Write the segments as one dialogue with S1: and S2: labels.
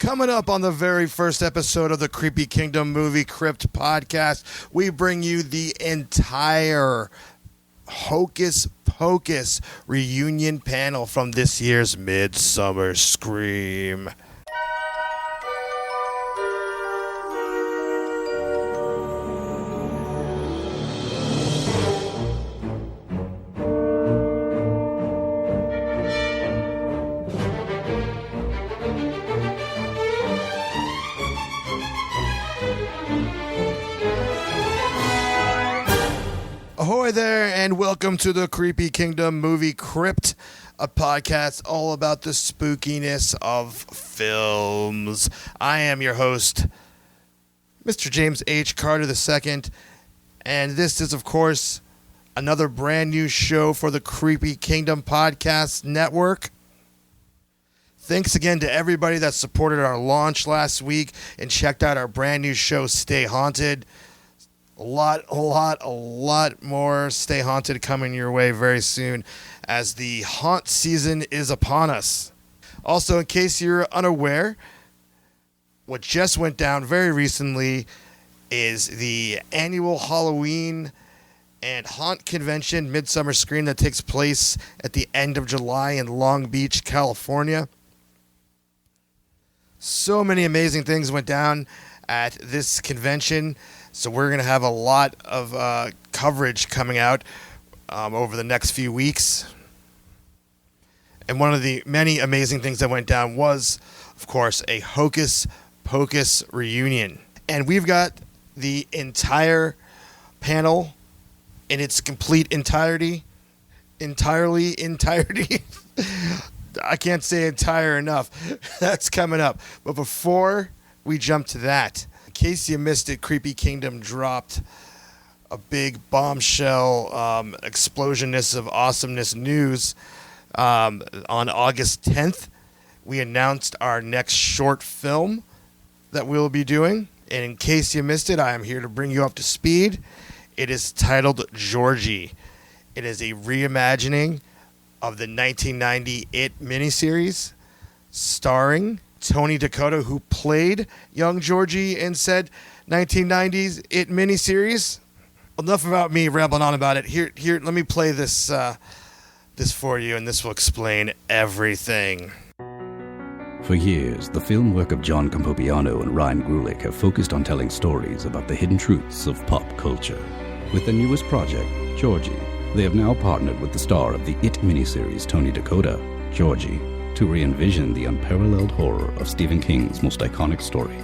S1: Coming up on the very first episode of the Creepy Kingdom Movie Crypt podcast, we bring you the entire Hocus Pocus reunion panel from this year's Midsummer Scream. Ahoy there, and welcome to the Creepy Kingdom Movie Crypt, a podcast all about the spookiness of films. I am your host, Mr. James H. Carter II, and this is, of course, another brand new show for the Creepy Kingdom Podcast Network. Thanks again to everybody that supported our launch last week and checked out our brand new show, Stay Haunted. A lot more Stay Haunted coming your way very soon as the haunt season is upon us. Also, in case you're unaware, what just went down very recently is the annual Halloween and haunt convention, Midsummer Scream, that takes place at the end of July in Long Beach, California. So many amazing things went down at this convention. So we're going to have a lot of coverage coming out over the next few weeks. And one of the many amazing things that went down was, of course, a Hocus Pocus reunion. And we've got the entire panel in its complete entirety. I can't say entire enough. That's coming up. But before we jump to that, in case you missed it, Creepy Kingdom dropped a big bombshell explosionness of awesomeness news on August 10th. We announced our next short film that we'll be doing. And in case you missed it, I am here to bring you up to speed. It is titled Georgie. It is a reimagining of the 1990 It miniseries starring Tony Dakota, who played young Georgie in said 1990s It miniseries. Enough about me rambling on about it. Here, let me play this for you, and this will explain everything.
S2: For years, the film work of John Campopiano and Ryan Grulick have focused on telling stories about the hidden truths of pop culture. With their newest project, Georgie, they have now partnered with the star of the It miniseries, Tony Dakota, Georgie, to re-envision the unparalleled horror of Stephen King's most iconic story.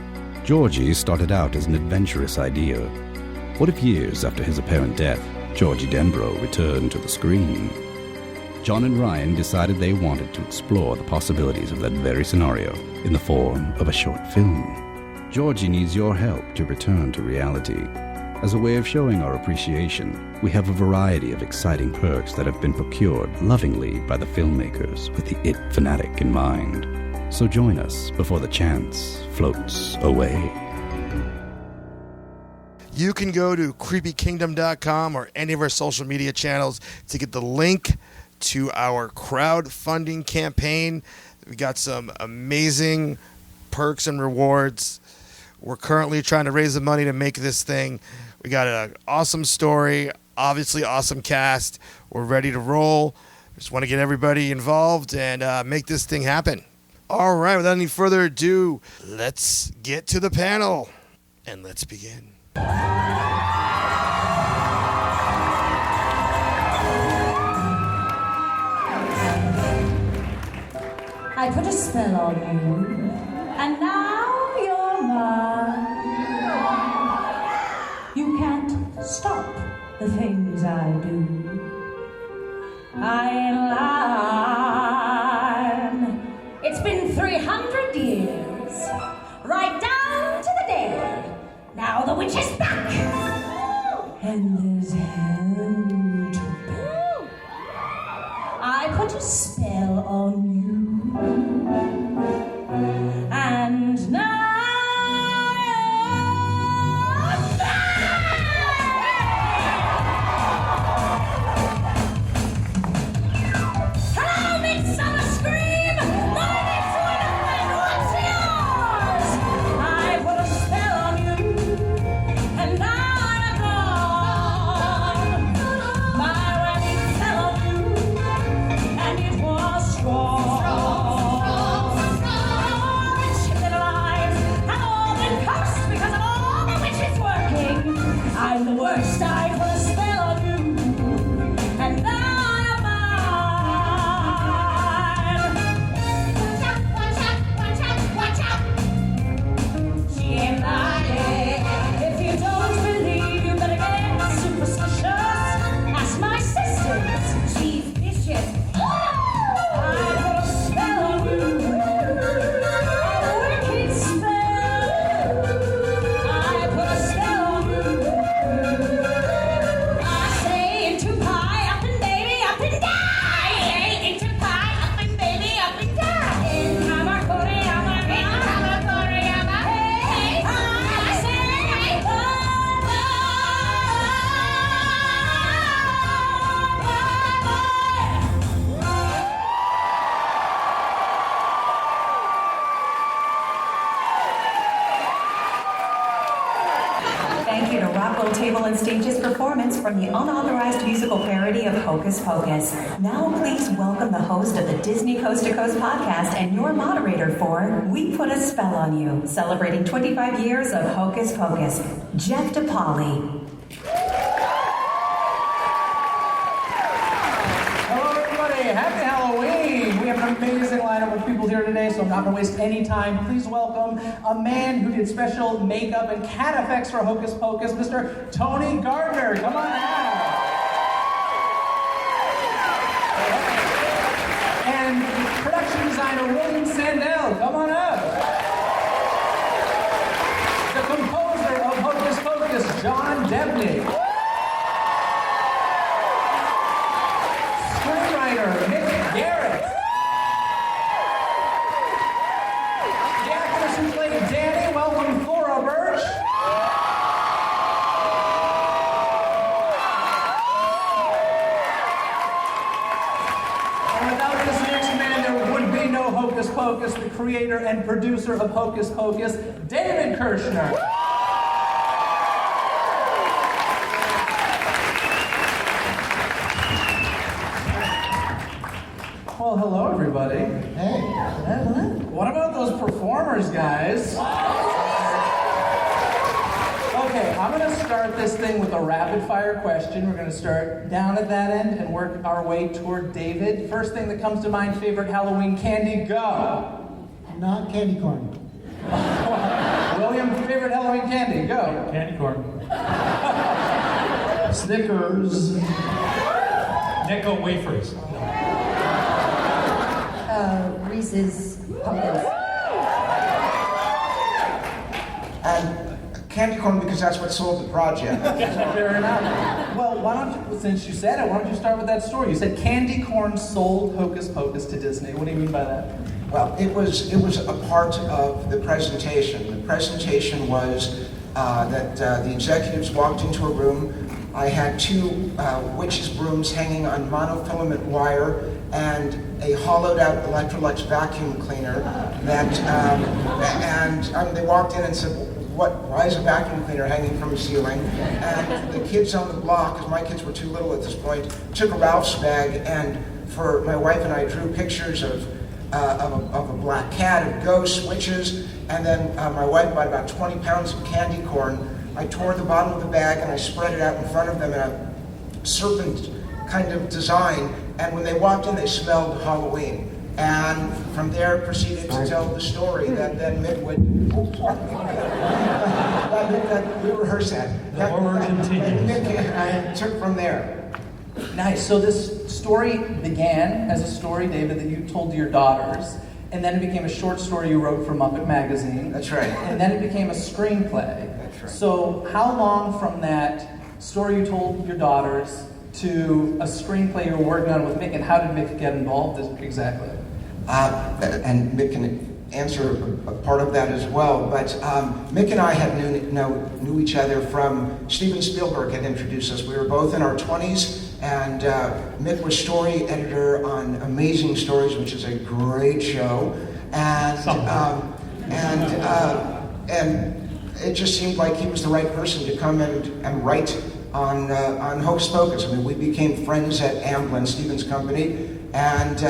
S2: Georgie started out as an adventurous idea. What if years after his apparent death, Georgie Denbrough returned to the screen? John and Ryan decided they wanted to explore the possibilities of that very scenario in the form of a short film. Georgie needs your help to return to reality. As a way of showing our appreciation, we have a variety of exciting perks that have been procured lovingly by the filmmakers with the It fanatic in mind. So join us before the chance floats away.
S1: You can go to creepykingdom.com or any of our social media channels to get the link to our crowdfunding campaign. We got some amazing perks and rewards. We're currently trying to raise the money to make this thing. We got an awesome story, obviously awesome cast. We're ready to roll. Just want to get everybody involved and make this thing happen. All right, without any further ado, let's get to the panel and let's begin.
S3: I put a spell on you, and now you're mine. You can't stop the things I do. I ain't lying. It's been 300 years, right down to the day. Now the witch is back, and there's hell to pay. I put a spell on you. And now I'm back! Hello, Midsummer Scream! My name's Wonderland, what's yours?
S4: from the unauthorized musical parody of Hocus Pocus. Now please welcome the host of the Disney Coast to Coast podcast and your moderator for We Put a Spell on You, celebrating 25 years of Hocus Pocus, Jeff DePaoli.
S5: Happy Halloween! We have an amazing lineup of people here today, so I'm not going to waste any time. Please welcome a man who did special makeup and cat effects for Hocus Pocus, Mr. Tony Gardner. Come on out! And production designer William Sandell. Come on up! The composer of Hocus Pocus, John Debney. Mick Garris. The actress who played Danny, welcome Thora Birch. And without this next man, there would be no Hocus Pocus, the creator and producer of Hocus Pocus, David Kirschner. Well, hello, everybody.
S6: Hey.
S5: What about those performers, guys? Okay, I'm going to start this thing with a rapid-fire question. We're going to start down at that end and work our way toward David. First thing that comes to mind, favorite Halloween candy, go.
S6: Not candy corn.
S5: William, favorite Halloween candy, go.
S7: Candy corn.
S6: Snickers.
S7: Necco wafers.
S8: Reese's Pumpkins.
S6: And candy corn because that's what sold the project.
S5: Fair enough. Well, why don't you, since you said it, why don't you start with that story? You said candy corn sold Hocus Pocus to Disney. What do you mean by that?
S6: Well, it was a part of the presentation. The presentation was that the executives walked into a room. I had two witches' brooms hanging on monofilament wire and a hollowed-out Electrolux vacuum cleaner. And they walked in and said, why is a vacuum cleaner hanging from the ceiling? And the kids on the block, because my kids were too little at this point, took a Ralph's bag, and for my wife and I drew pictures of a black cat, of ghosts, witches, and then my wife bought about 20 pounds of candy corn. I tore the bottom of the bag and I spread it out in front of them in a serpent kind of design, and when they walked in, they smelled Halloween. And from there, proceeded to tell the story that then Mick would... we rehearsed that.
S7: The horror continues.
S6: Mick and I took from there.
S5: Nice. So this story began as a story, David, that you told to your daughters, and then it became a short story you wrote for Muppet Magazine.
S6: That's right.
S5: And then it became a screenplay.
S6: That's right.
S5: So how long from that story you told your daughters to a screenplay you were working on with Mick, and how did Mick get involved exactly?
S6: And Mick can answer a part of that as well, but Mick and I had knew each other from Steven Spielberg had introduced us. We were both in our 20s, and Mick was story editor on Amazing Stories, which is a great show, and it just seemed like he was the right person to come and write on Hocus Pocus. I mean, we became friends at Amblin, Steven's company, and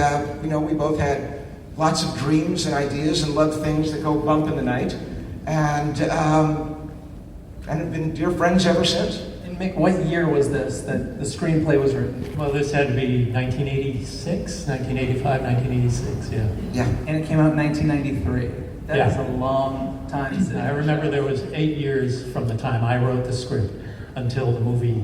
S6: we both had lots of dreams and ideas and loved things that go bump in the night, and have been dear friends ever since.
S5: And Mick, what year was this that the screenplay was written?
S7: Well, this had to be 1986, 1985, 1986, yeah.
S6: Yeah.
S5: And it came out in 1993. That
S7: Yeah.
S5: is a long time since.
S7: I remember there was 8 years from the time I wrote the script until the movie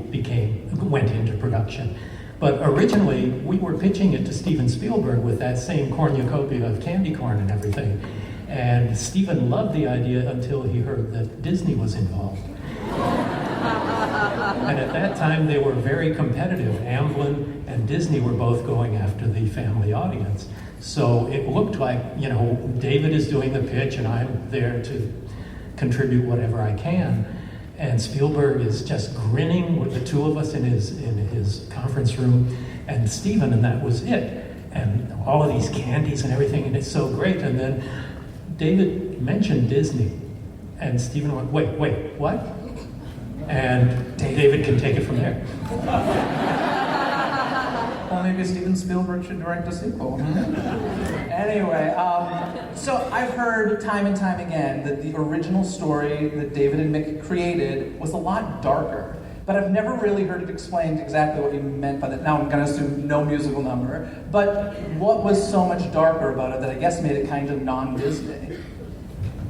S7: went into production. But originally, we were pitching it to Steven Spielberg with that same cornucopia of candy corn and everything. And Steven loved the idea until he heard that Disney was involved. And at that time, they were very competitive. Amblin and Disney were both going after the family audience. So it looked like, David is doing the pitch and I'm there to contribute whatever I can. And Spielberg is just grinning with the two of us in his conference room, and Steven, and that was it. And all of these candies and everything, and it's so great. And then David mentioned Disney, and Steven went, wait, what? and David can take it from there.
S5: Well, maybe Steven Spielberg should direct a sequel. Anyway, so I've heard time and time again that the original story that David and Mick created was a lot darker. But I've never really heard it explained exactly what you meant by that. Now I'm going to assume no musical number. But what was so much darker about it that I guess made it kind of non-Disney?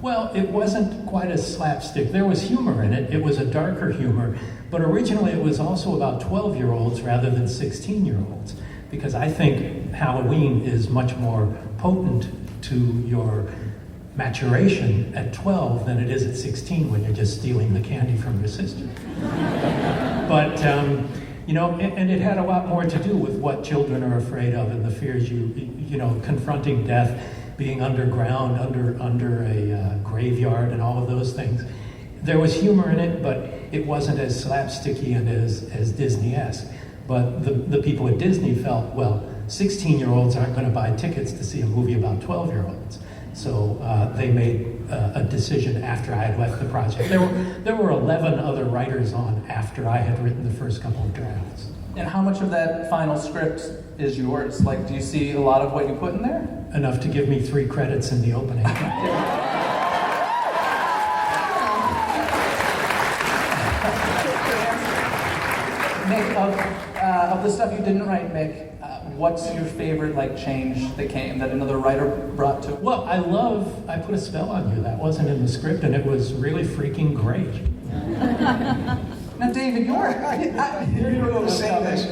S7: Well, it wasn't quite as slapstick. There was humor in it. It was a darker humor. But originally it was also about 12-year-olds rather than 16-year-olds. Because I think Halloween is much more potent to your maturation at 12 than it is at 16 when you're just stealing the candy from your sister. But, you know, and it had a lot more to do with what children are afraid of and the fears you know, confronting death, being underground, under a graveyard and all of those things. There was humor in it, but it wasn't as slapsticky and as Disney-esque. But the people at Disney felt, well, 16-year-olds aren't going to buy tickets to see a movie about 12-year-olds. So they made a decision after I had left the project. There were 11 other writers on after I had written the first couple of drafts.
S5: And how much of that final script is yours? Like, do you see a lot of what you put in there?
S7: Enough to give me 3 credits in the opening.
S5: Mick, of the stuff you didn't write, Mick, what's your favorite change that came that another writer brought to?
S7: Well, I Put a Spell on You. That wasn't in the script, and it was really freaking great.
S5: Now, David, you're saying this.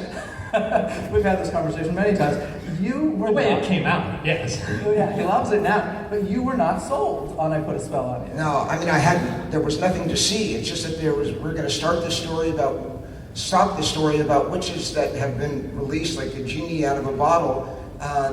S5: We've had this conversation many times. You were
S7: the way it came out, yes.
S5: Oh yeah, he loves it now. But you were not sold on I Put a Spell on You.
S6: No, I mean there was nothing to see. It's just that we're going to stop the story about witches that have been released like a genie out of a bottle.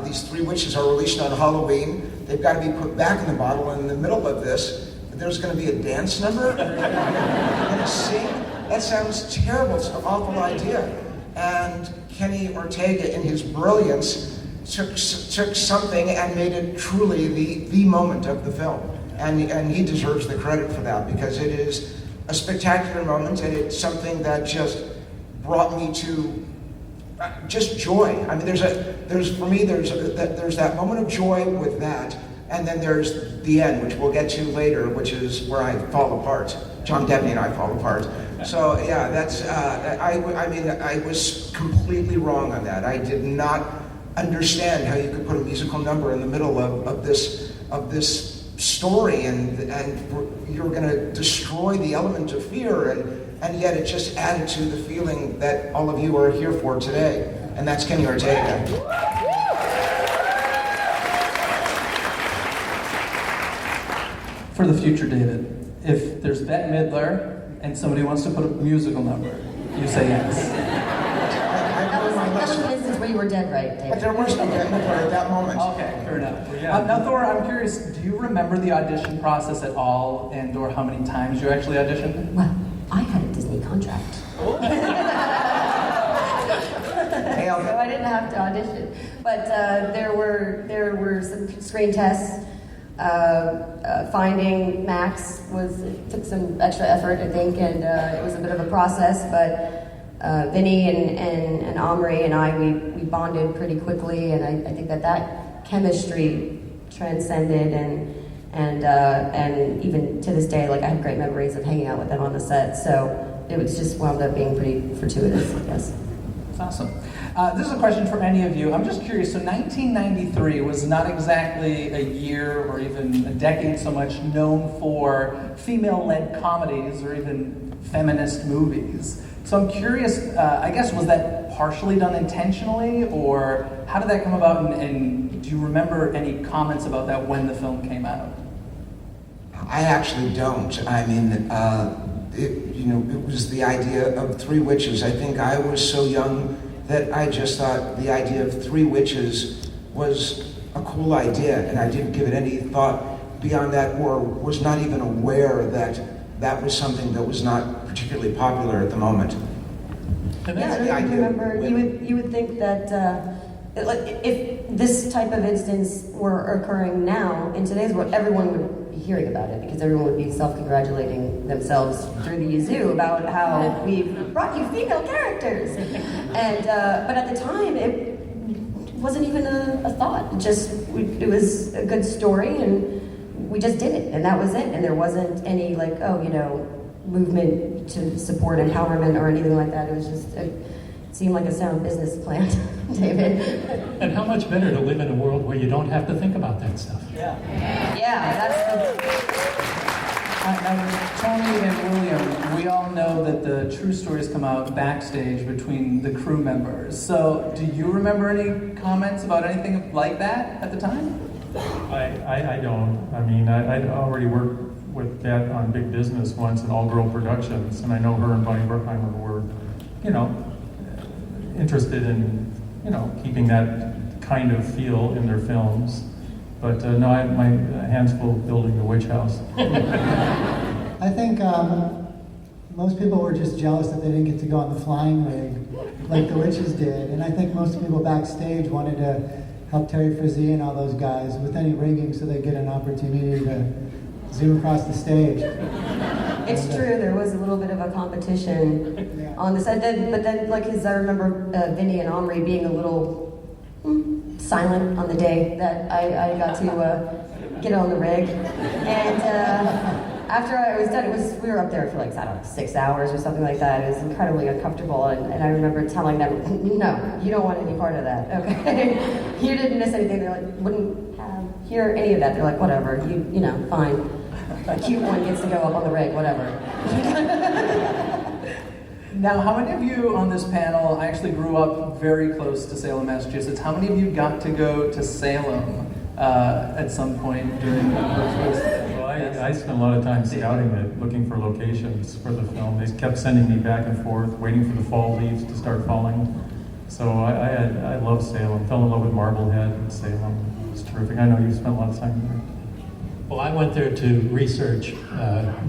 S6: These 3 witches are released on Halloween. They've got to be put back in the bottle, and in the middle of this, there's going to be a dance number. They're going to sing. That sounds terrible. It's an awful idea. And Kenny Ortega, in his brilliance, took something and made it truly the moment of the film. And he deserves the credit for that, because it is a spectacular moment, and it's something that just brought me to just joy. I mean, there's that moment of joy with that, and then there's the end, which we'll get to later, which is where I fall apart. John Debney and I fall apart. So yeah, that's I was completely wrong on that. I did not understand how you could put a musical number in the middle of this story, and you're going to destroy the element of fear, and yet it just added to the feeling that all of you are here for today, and that's Kenny Ortega.
S5: For the future, David, if there's Bette Midler and somebody wants to put a musical number, you say yes.
S8: That was an instance where you were dead, right, David?
S6: But there was no Bette Midler at that moment.
S5: Okay, fair enough. Now, Thora, I'm curious, do you remember the audition process at all, or how many times you actually auditioned?
S8: Well, I had a Disney contract. So I didn't have to audition. But there were some screen tests. Finding Max took some extra effort, I think, and it was a bit of a process, but Vinny and Omri and I, we bonded pretty quickly, and I think that chemistry transcended, and even to this day, I have great memories of hanging out with them on the set, so it was just wound up being pretty fortuitous, I guess.
S5: That's awesome. This is a question for any of you. I'm just curious, so 1993 was not exactly a year or even a decade so much known for female-led comedies or even feminist movies. So I'm curious, I guess, was that partially done intentionally, or how did that come about, and do you remember any comments about that when the film came out?
S6: I actually don't. I mean, it was the idea of 3 witches. I think I was so young that I just thought the idea of 3 witches was a cool idea, and I didn't give it any thought beyond that, or was not even aware that that was something that was not particularly popular at the moment.
S8: Yeah, I remember. You would think that if this type of instance were occurring now in today's world, everyone would be hearing about it because everyone would be self-congratulating themselves through the yazoo about how we've brought you female characters. And but at the time, it wasn't even a thought. It was a good story, and we just did it, and that was it. And there wasn't any like, movement to support empowerment or anything like that. It was just it seemed like a sound business plan, David.
S7: And how much better to live in a world where you don't have to think about that stuff.
S8: Yeah, that's
S5: Tony and William, we all know that the true stories come out backstage between the crew members. So, do you remember any comments about anything like that at the time?
S9: I don't. I mean, I'd already worked with Dad on Big Business once in all-girl productions, and I know her and Bonnie Bruckheimer were, interested in, keeping that kind of feel in their films. But no, I have my hands full building the witch house.
S10: I think most people were just jealous that they didn't get to go on the flying rig like the witches did. And I think most people backstage wanted to help Terry Frazee and all those guys with any rigging so they get an opportunity to zoom across the stage.
S8: It's true, there was a little bit of a competition on the set, but then, I remember Vinny and Omri being a little silent on the day that I got to get on the rig. And after I was done, we were up there for 6 hours or something like that. It was incredibly uncomfortable, and I remember telling them, no, you don't want any part of that, okay? You didn't miss anything. They're like, wouldn't hear any of that. They're like, whatever, fine. A cute one gets to go up on the rig, whatever.
S5: Now, how many of you on this panel actually grew up very close to Salem, Massachusetts? How many of you got to go to Salem at some point during the
S9: Well, I spent a lot of time scouting it, looking for locations for the film. They kept sending me back and forth, waiting for the fall leaves to start falling. So I love Salem. Fell in love with Marblehead and Salem. It was terrific. I know you spent a lot of time there.
S7: Well, I went there to research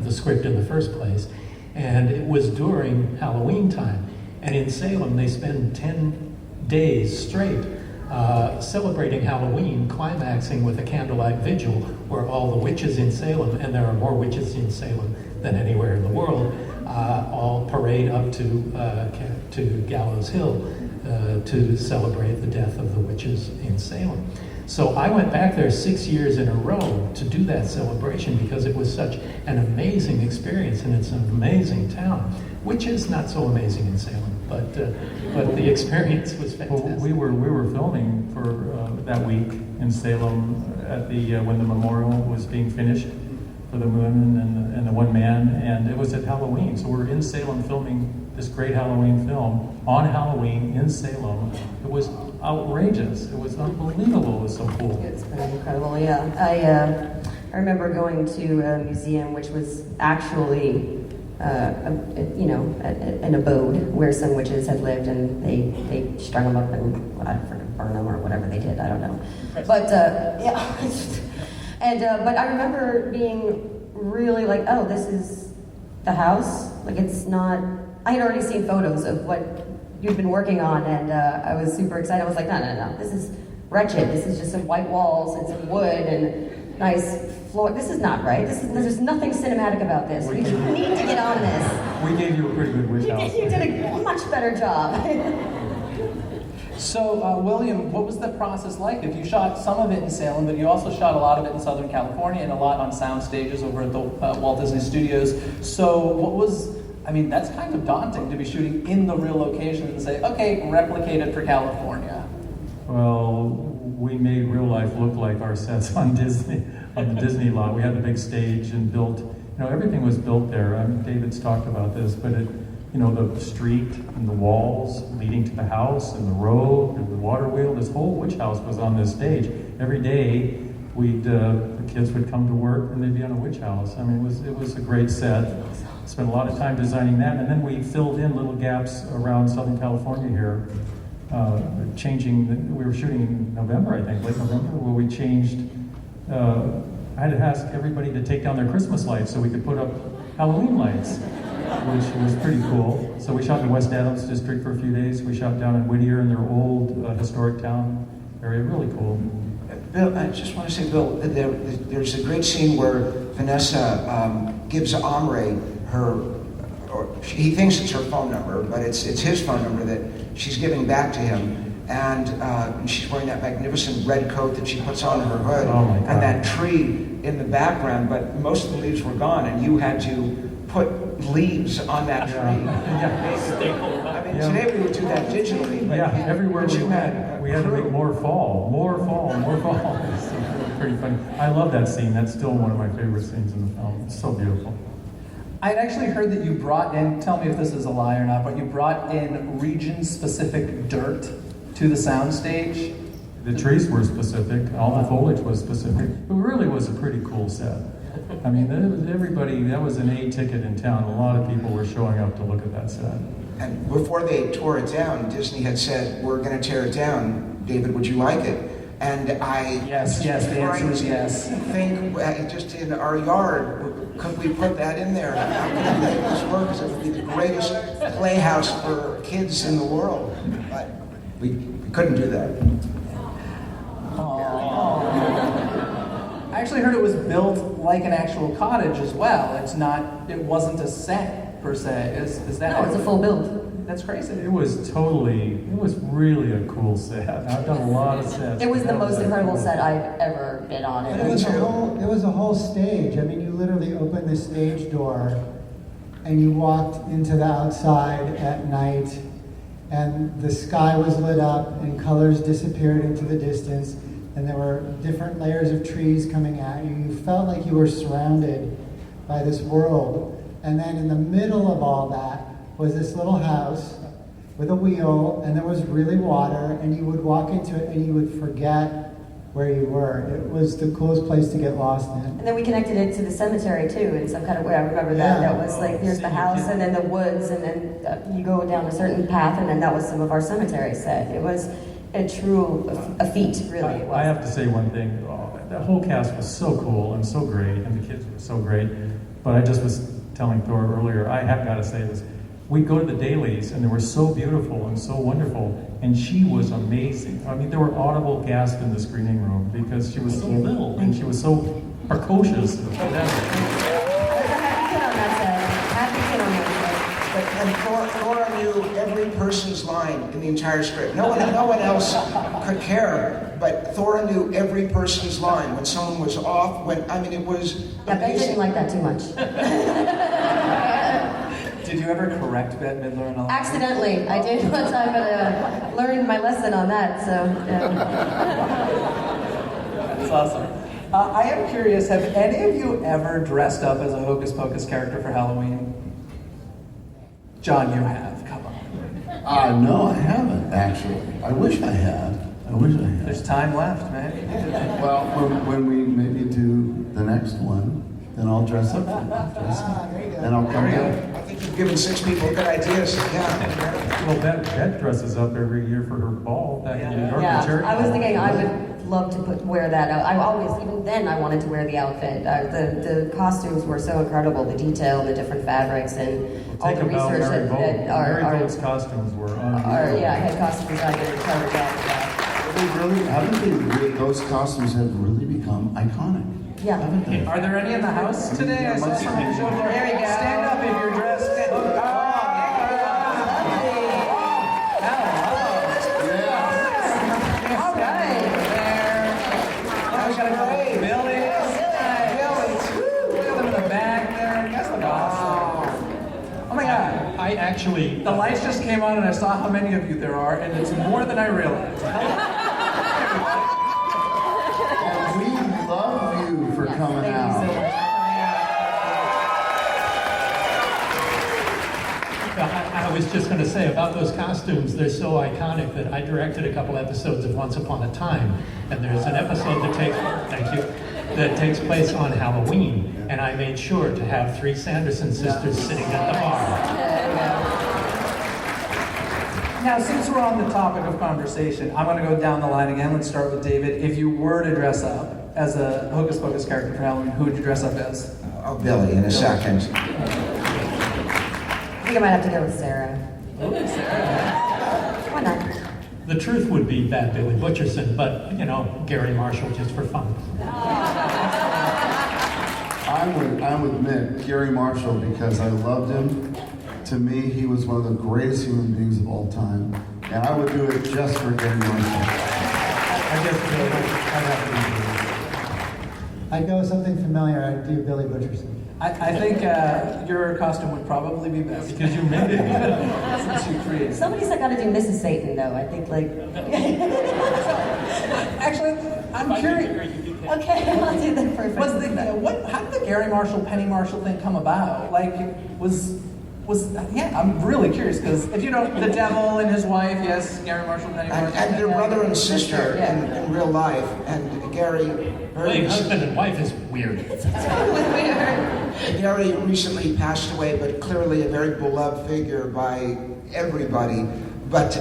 S7: the script in the first place, and it was during Halloween time. And in Salem, they spend 10 days straight celebrating Halloween, climaxing with a candlelight vigil where all the witches in Salem, and there are more witches in Salem than anywhere in the world, all parade up to Gallows Hill to celebrate the death of the witches in Salem. So I went back there 6 years in a row to do that celebration because it was such an amazing experience, and it's an amazing town, which is not so amazing in Salem, but the experience was fantastic.
S9: Well, we were filming for that week in Salem at when the memorial was being finished for the women and the one man, and it was at Halloween. So we're in Salem filming this great Halloween film on Halloween in Salem. It was outrageous. It was unbelievable. It was so cool.
S8: It's pretty incredible, yeah. I remember going to a museum which was actually, an abode where some witches had lived, and they strung them up and burn them or whatever they did. I don't know. But but I remember being really like, oh, this is the house. Like, it's not. I had already seen photos of what you'd been working on, and I was super excited. I was like, no, this is wretched. This is just some white walls and some wood and nice floor. This is not right. There's nothing cinematic about this. We need to get on this.
S9: We gave you a pretty good witch house.
S8: You did a much better job.
S5: So, William, what was the process like? If you shot some of it in Salem, but you also shot a lot of it in Southern California and a lot on sound stages over at the Walt Disney Studios. So that's kind of daunting to be shooting in the real location and say, okay, replicate it for California.
S9: Well, we made real life look like our sets on the Disney lot. We had the big stage and built, everything was built there. David's talked about this, but the street and the walls leading to the house and the road and the water wheel, this whole witch house was on this stage. Every day, the kids would come to work and they'd be on a witch house. I mean, it was a great set. Spent a lot of time designing that, and then we filled in little gaps around Southern California here, we were shooting in November, I think, late November, where we changed, I had to ask everybody to take down their Christmas lights so we could put up Halloween lights, which was pretty cool. So we shot in West Adams District for a few days. We shot down in Whittier in their old historic town area, really cool.
S6: Bill, I just want to say, Bill, there's a great scene where Vanessa gives Omri he thinks it's her phone number, but it's his phone number that she's giving back to him. And she's wearing that magnificent red coat that she puts on her hood, and that tree in the background, but most of the leaves were gone, and you had to put leaves on that tree. I mean, today we would do that digitally. But
S9: everywhere we had to make more fall. It's pretty funny. I love that scene. That's still one of my favorite scenes in the film. It's so beautiful.
S5: I'd actually heard that you brought in, tell me if this is a lie or not, but you brought in region-specific dirt to the soundstage.
S9: The trees were specific, all the foliage was specific. It really was a pretty cool set. I mean, that was an A ticket in town. A lot of people were showing up to look at that set.
S6: And before they tore it down, Disney had said, "We're going to tear it down. David, would you like it?" And
S5: Yes, the answer is yes.
S6: Think, just in our yard, could we put that in there? How can we make this work? Because it would be the greatest playhouse for kids in the world. But we couldn't do that.
S5: I actually heard it was built like an actual cottage as well. It wasn't a set per se. Is that?
S8: No, it's a full build.
S5: That's crazy.
S9: It was really a cool set. I've done a lot of sets.
S8: It was the most incredible set I've ever been on.
S10: It was a whole stage. I mean, you literally opened the stage door and you walked into the outside at night, and the sky was lit up and colors disappeared into the distance, and there were different layers of trees coming at you. You felt like you were surrounded by this world. And then in the middle of all that was this little house with a wheel, and there was really water, and you would walk into it and you would forget where you were. It was the coolest place to get lost in.
S8: And then we connected it to the cemetery too in some kind of way. I remember that.
S10: Yeah.
S8: That was like, here's the house and then the woods, and then you go down a certain path, and then that was some of our cemetery set. It was a feat, really. It was.
S9: I have to say one thing. The whole cast was so cool and so great, and the kids were so great. But I just was telling Thora earlier, I have got to say this. We'd go to the dailies, and they were so beautiful and so wonderful, and she was amazing. I mean, there were audible gasps in the screening room because she was so little, and she was so precocious.
S8: There's a happy kid on that set. Happy kid on that set.
S6: And Thora knew every person's line in the entire script. No one else could care, but Thora knew every person's line. When someone was off, it was
S8: Yeah, Ben didn't like that too much.
S5: Did you ever correct Bette Midler and all?
S8: Accidentally. I did one time, but I learned my lesson on that, so yeah.
S5: That's awesome. I am curious, have any of you ever dressed up as a Hocus Pocus character for Halloween? John, you have. Come on.
S11: No, I haven't, actually. I wish I had.
S5: There's time left, man.
S11: Well, when we maybe do the next one, then I'll dress up for it. Then I'll come down.
S6: I think you've given 6 people good ideas. Yeah.
S9: Well, Bette dresses up every year for her ball back in New York.
S8: Yeah, I was thinking I would love to wear that out. I always, even then, I wanted to wear the outfit. The costumes were so incredible, the detail, the different fabrics, and all the research that
S9: Mary Vogue's costumes were unbelievable.
S8: Head costume designer covered that.
S11: Those costumes have really become iconic.
S8: Yeah.
S5: Are there any in the house today? I saw someone show up.
S8: There you go.
S5: Stand up if you're dressed.
S7: I actually...
S5: The lights just came on and I saw how many of you there are, and it's more than I realized.
S11: And we love you for coming out.
S8: Thank you so much.
S7: I was just going to say about those costumes, they're so iconic that I directed a couple episodes of Once Upon a Time, and there's an episode that takes place on Halloween, and I made sure to have 3 Sanderson sisters sitting at the bar.
S5: Now, since we're on the topic of conversation, I'm going to go down the line again. Let's start with David. If you were to dress up as a Hocus Pocus character for Halloween, who would you dress up as?
S6: Oh, Billy, in a second.
S8: I think I might have to go with Sarah.
S5: Oh, Sarah.
S8: Why not?
S7: The truth would be Bad Billy Butcherson, but, you know, Gary Marshall just for fun.
S11: I'm with Mick, Gary Marshall, because I loved him. To me, he was one of the greatest human beings of all time. And I would do it just for Gary Marshall.
S7: I guess Billy, I'd have to be Billy.
S10: I'd go with something familiar. I'd do Billy Butcherson.
S5: I think your costume would probably be best.
S7: Because you made it.
S5: Since you created it.
S8: Somebody's got to do Mrs. Satan, though. I think, like...
S5: Actually, I'm curious.
S8: Okay, I'll do that perfect.
S5: How did the Gary Marshall, Penny Marshall thing come about? Like, I'm really curious, because if you don't, the devil and his wife, yes, Gary Marshall, Penny Marshall.
S6: And their brother and sister in real life, and Gary...
S7: Playing husband and wife is weird.
S6: Gary recently passed away, but clearly a very beloved figure by everybody. But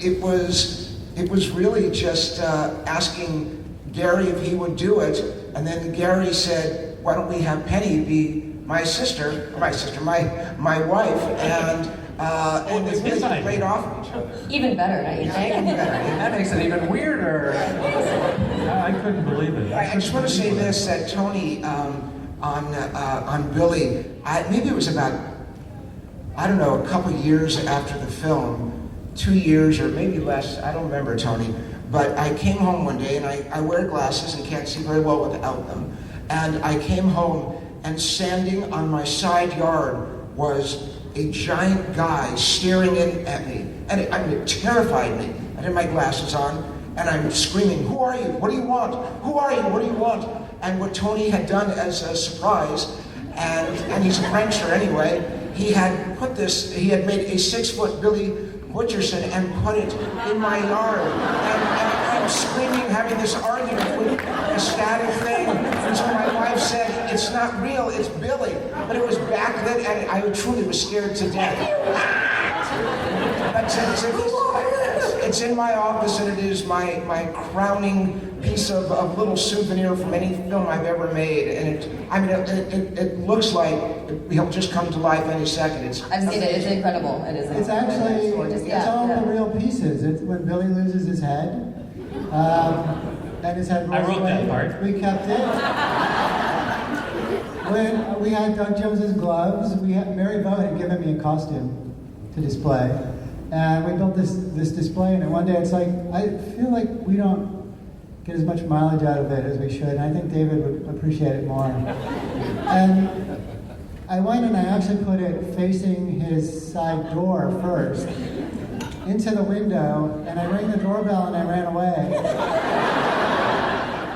S6: it was my just asking Gary if he would do it, and then Gary said, "Why don't we have Penny be my wife?" And they really played off of each other.
S8: Even better, don't you think?
S5: That makes it even weirder.
S9: I couldn't believe it.
S6: I just want to say this, that Tony, on Billy, maybe it was about, I don't know, a couple years after the film, 2 years or maybe less, I don't remember, Tony, but I came home one day, and I wear glasses and can't see very well without them, and I came home, and standing on my side yard was a giant guy staring in at me, and it terrified me. I had my glasses on, and I'm screaming, "Who are you? What do you want? Who are you? What do you want?" And what Tony had done as a surprise, and he's a prankster anyway, he had made a 6-foot Billy Butcherson and put it in my yard. And I'm screaming, having this argument with a static thing, until my wife said, "It's not real, it's Billy." But it was back then, and I truly was scared to death. It's in my office, and it is my crowning piece of little souvenir from any film I've ever made. And it looks like he'll just come to life any second.
S8: I've seen it. It's incredible. It is.
S10: It's actually, it's all the real pieces. It's when Billy loses his head, and his head rolls away.
S7: I wrote that part.
S10: We kept it. When we had Doug Jones's gloves, Mary Bowe had given me a costume to display, and we built this display. And one day, it's like, I feel like we don't get as much mileage out of it as we should. And I think David would appreciate it more. And I went and I actually put it facing his side door first, into the window, and I rang the doorbell and I ran away.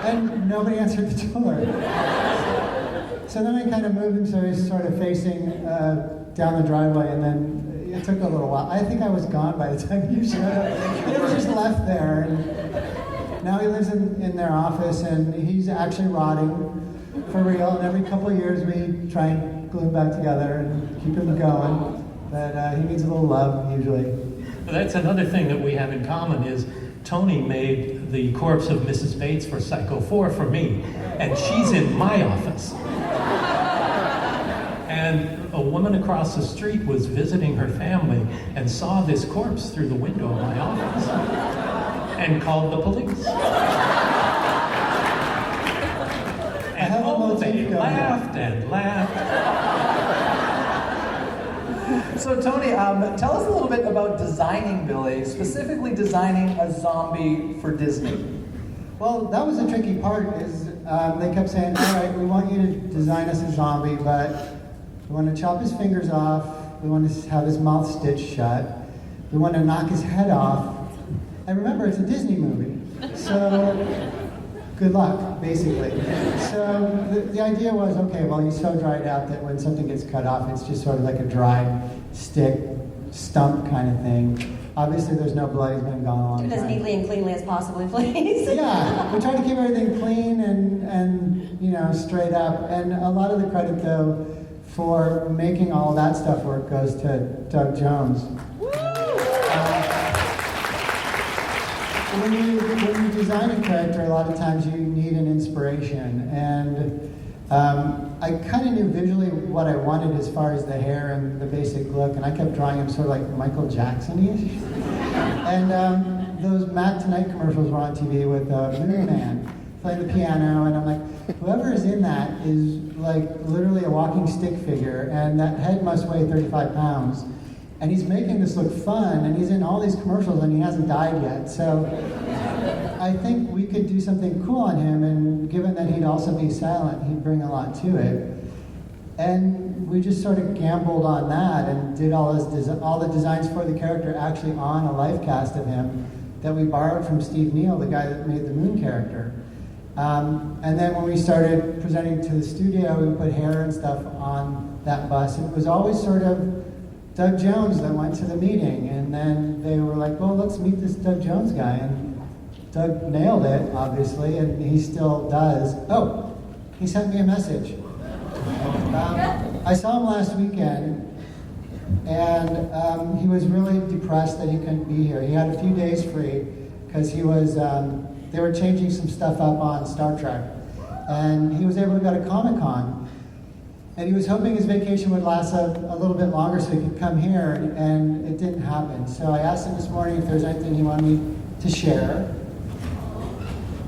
S10: And nobody answered the door. So then I kind of moved him so he was sort of facing down the driveway, and then it took a little while. I think I was gone by the time you showed up. It was just left there. And now he lives in their office, and he's actually rotting for real. And every couple of years we try and glue him back together and keep him going. But he needs a little love usually.
S7: That's another thing that we have in common is Tony made the corpse of Mrs. Bates for Psycho 4 for me, and she's in my office. And a woman across the street was visiting her family and saw this corpse through the window of my office and called the police. And they laughed and laughed.
S5: So Tony, tell us a little bit about designing Billy, specifically designing a zombie for Disney.
S10: Well, that was the tricky part, is they kept saying, all right, we want you to design us a zombie, but we want to chop his fingers off, we want to have his mouth stitched shut, we want to knock his head off. And remember, it's a Disney movie, so good luck, basically. So the idea was, okay, well, he's so dried out that when something gets cut off, it's just sort of like a dried stick, stump kind of thing. Obviously, there's no blood, he's been gone a long time.
S8: Do it as neatly and cleanly as possible, please.
S10: Yeah, we try to keep everything clean and straight up. And a lot of the credit, though, for making all that stuff work goes to Doug Jones. When you design a character, a lot of times you need an inspiration, and I kind of knew visually what I wanted as far as the hair and the basic look, and I kept drawing him sort of like Michael Jackson-ish. And those Matt Tonight commercials were on TV with Moon Man playing the piano, and I'm like, whoever is in that is like literally a walking stick figure, and that head must weigh 35 pounds. And he's making this look fun, and he's in all these commercials, and he hasn't died yet. So I think we could do something cool on him, and given that he'd also be silent, he'd bring a lot to it. And we just sort of gambled on that and did all the designs for the character actually on a life cast of him that we borrowed from Steve Neal, the guy that made the Moon character. And then when we started presenting to the studio, we put hair and stuff on that bus. It was always sort of Doug Jones that went to the meeting, and then they were like, well, let's meet this Doug Jones guy. And Doug nailed it, obviously, and he still does. Oh, he sent me a message. I saw him last weekend, and he was really depressed that he couldn't be here. He had a few days free because he was, they were changing some stuff up on Star Trek, and he was able to go to Comic-Con. And he was hoping his vacation would last a little bit longer so he could come here, and it didn't happen. So I asked him this morning if there's anything he wanted me to share.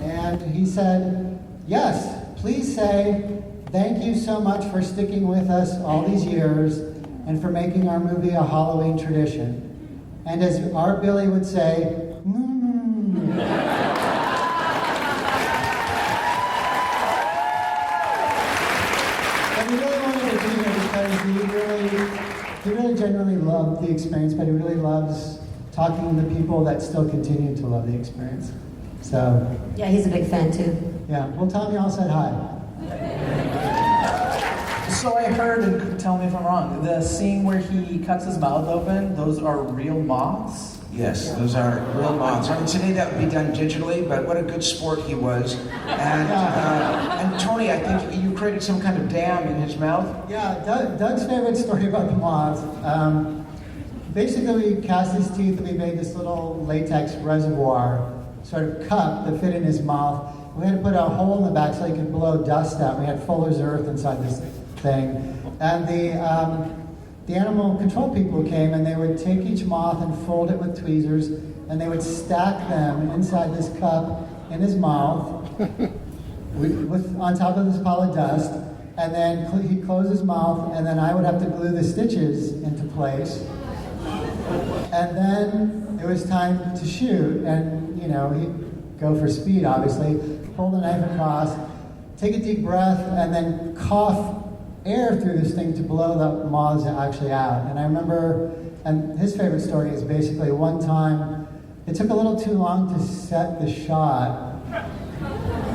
S10: And he said, yes, please say, thank you so much for sticking with us all these years and for making our movie a Halloween tradition. And as our Billy would say, And we really wanted to be here because he really genuinely loved the experience, but he really loves talking to the people that still continue to love the experience. So
S8: yeah, he's a big fan too.
S10: Yeah, well, Tommy all said hi.
S5: So I heard, and tell me if I'm wrong, the scene where he cuts his mouth open, those are real moths?
S6: Yes, those are real moths. I mean, today that would be done digitally, but what a good sport he was. And Tony, I think you created some kind of dam in his mouth.
S10: Yeah, Doug's favorite story about the moths. Basically, we cast his teeth and we made this little latex reservoir sort of cup that fit in his mouth. We had to put a hole in the back so he could blow dust out. We had Fuller's Earth inside this thing. And the animal control people came, and they would take each moth and fold it with tweezers, and they would stack them inside this cup in his mouth on top of this pile of dust. And then he'd close his mouth, and then I would have to glue the stitches into place. And then it was time to shoot, and he'd go for speed, obviously, pull the knife across, take a deep breath, and then cough air through this thing to blow the moths actually out. And I remember, and his favorite story is basically one time, it took a little too long to set the shot,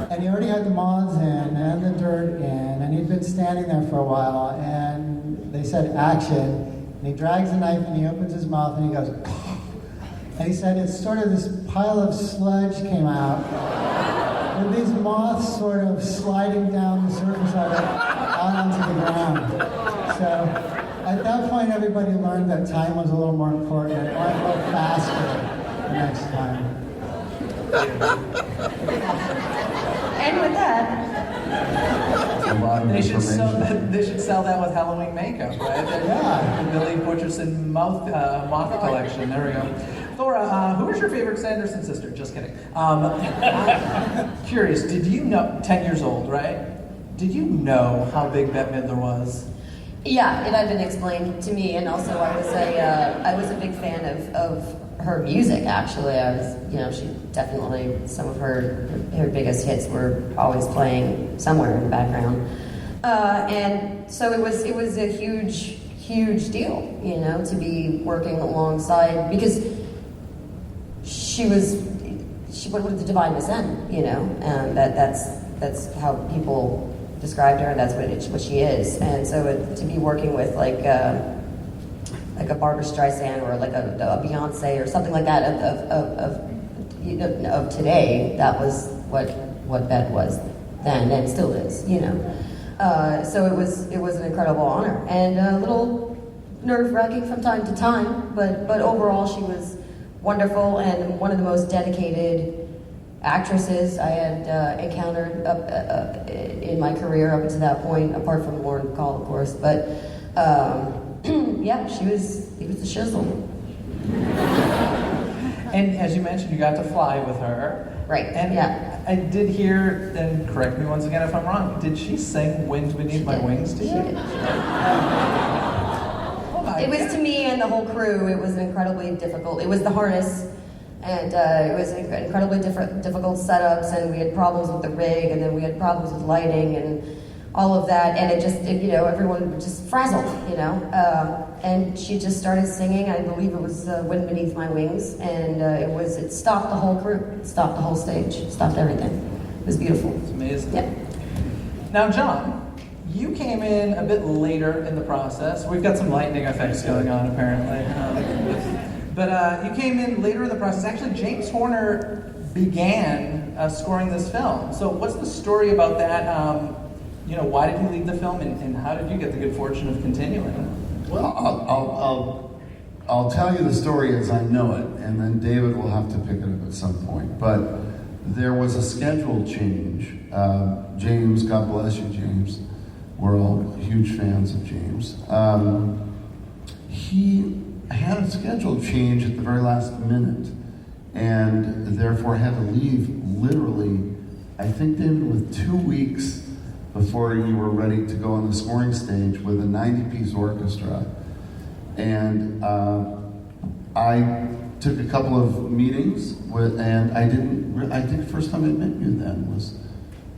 S10: and he already had the moths in and the dirt in, and he'd been standing there for a while, and they said action, and he drags the knife and he opens his mouth and he goes, and he said it's sort of this pile of sludge came out, with these moths sort of sliding down the surface of it out onto the ground. So at that point, everybody learned that time was a little more important and went a little faster the next time.
S8: And with that,
S5: they should sell that with Halloween makeup, right?
S10: Yeah.
S5: The Billy Butcherson moth collection. There we go. Thora, who is your favorite Sanderson sister? Just kidding. I'm curious, did you know, 10 years old, right? Did you know how big Bette Midler was?
S8: yeah, it had been explained to me, and also I was a big fan of her music. Actually, I was, she definitely, some of her biggest hits were always playing somewhere in the background, and so it was a huge deal, to be working alongside, because she was the divine descent, and that's how people described her, and that's what she is. And so to be working with like a Barbra Streisand or like a Beyonce or something like that of today, that was what Bette was then, and still is, So it was an incredible honor, and a little nerve-wracking from time to time, but overall she was wonderful and one of the most dedicated actresses I had encountered up in my career up to that point, apart from Lauren Bacall, of course. But yeah, he was the shizzle.
S5: And as you mentioned, you got to fly with her.
S8: Right,
S5: and
S8: yeah.
S5: I did hear, and correct me once again if I'm wrong, did she sing Wind Beneath My Wings to you?
S8: She did. It was to me and the whole crew, it was incredibly difficult. It was the harness, and it was incredibly difficult setups, and we had problems with the rig, and then we had problems with lighting, and all of that, and everyone was just frazzled, and she just started singing. I believe it was Wind Beneath My Wings, and it stopped the whole crew, it stopped the whole stage, it stopped everything. It was beautiful.
S5: It's amazing.
S8: Yeah.
S5: Now, John, you came in a bit later in the process. We've got some lightning effects going on, apparently. But you came in later in the process. Actually, James Horner began scoring this film. So what's the story about that? Why did you leave the film, and how did you get the good fortune of continuing?
S11: Well, I'll tell you the story as I know it, and then David will have to pick it up at some point. But there was a schedule change. James, God bless you, James. We're all huge fans of James. He had a schedule change at the very last minute, and therefore had to leave literally, I think, David, with 2 weeks before you were ready to go on the scoring stage with a 90-piece orchestra. And I took a couple of meetings and I think the first time I met you then was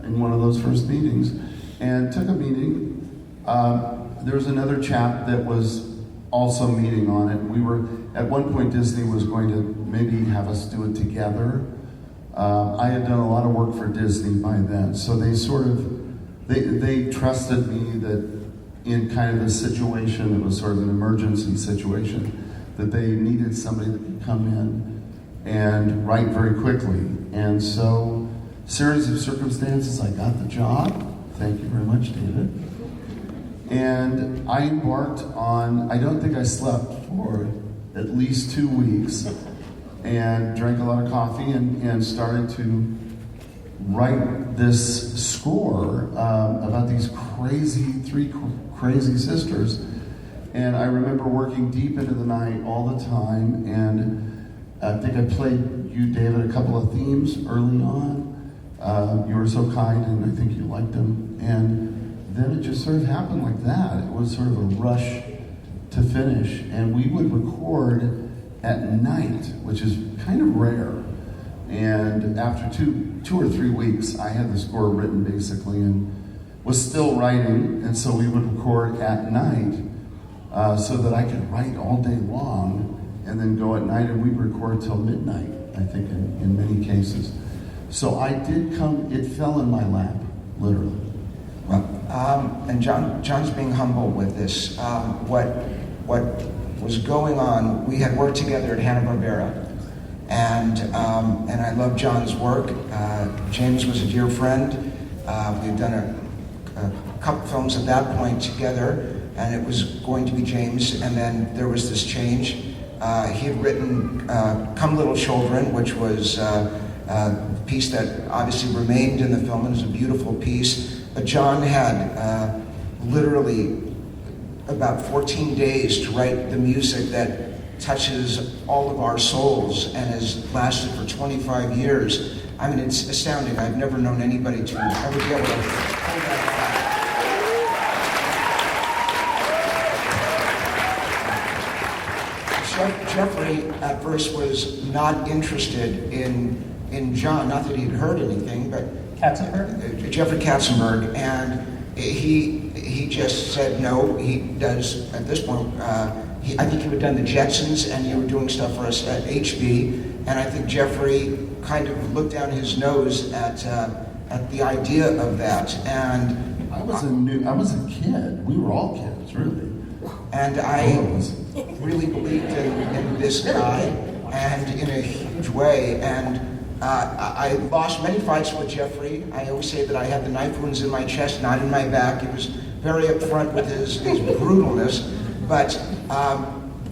S11: in one of those first meetings, and took a meeting. There was another chap that was also meeting on it. We were, at one point Disney was going to maybe have us do it together. I had done a lot of work for Disney by then, so they trusted me that in kind of a situation that was sort of an emergency situation, that they needed somebody that could come in and write very quickly. And so, series of circumstances, I got the job. Thank you very much, David. And I embarked on, I don't think I slept for at least 2 weeks, and drank a lot of coffee and started to write this score about these three crazy sisters. And I remember working deep into the night all the time, and I think I played you, David, a couple of themes early on. You were so kind, and I think you liked them. And then it just sort of happened like that. It was sort of a rush to finish, and we would record at night, which is kind of rare. And after two or 3 weeks, I had the score written basically and was still writing, and so we would record at night so that I could write all day long and then go at night, and we'd record till midnight, I think, in many cases. So I did come, it fell in my lap, literally.
S6: Well, and John's being humble with this. What was going on, we had worked together at Hanna-Barbera, and I love John's work. James was a dear friend. We'd done a couple films at that point together, and it was going to be James, and then there was this change. He had written Come Little Children, which was a piece that obviously remained in the film, and was a beautiful piece. But John had literally about 14 days to write the music that touches all of our souls and has lasted for 25 years. I mean, it's astounding. I've never known anybody to ever be able to hold that back. Jeffrey at first was not interested in John, not that he'd heard anything, but
S5: Katzenberg?
S6: Jeffrey Katzenberg, and he just said no. He does, at this point, I think you had done the Jetsons, and you were doing stuff for us at HB, and I think Jeffrey kind of looked down his nose at the idea of that. And
S11: I was a kid. We were all kids, really.
S6: And I really believed in this guy, and in a huge way. And I lost many fights with Jeffrey. I always say that I had the knife wounds in my chest, not in my back. He was very upfront with his brutalness. But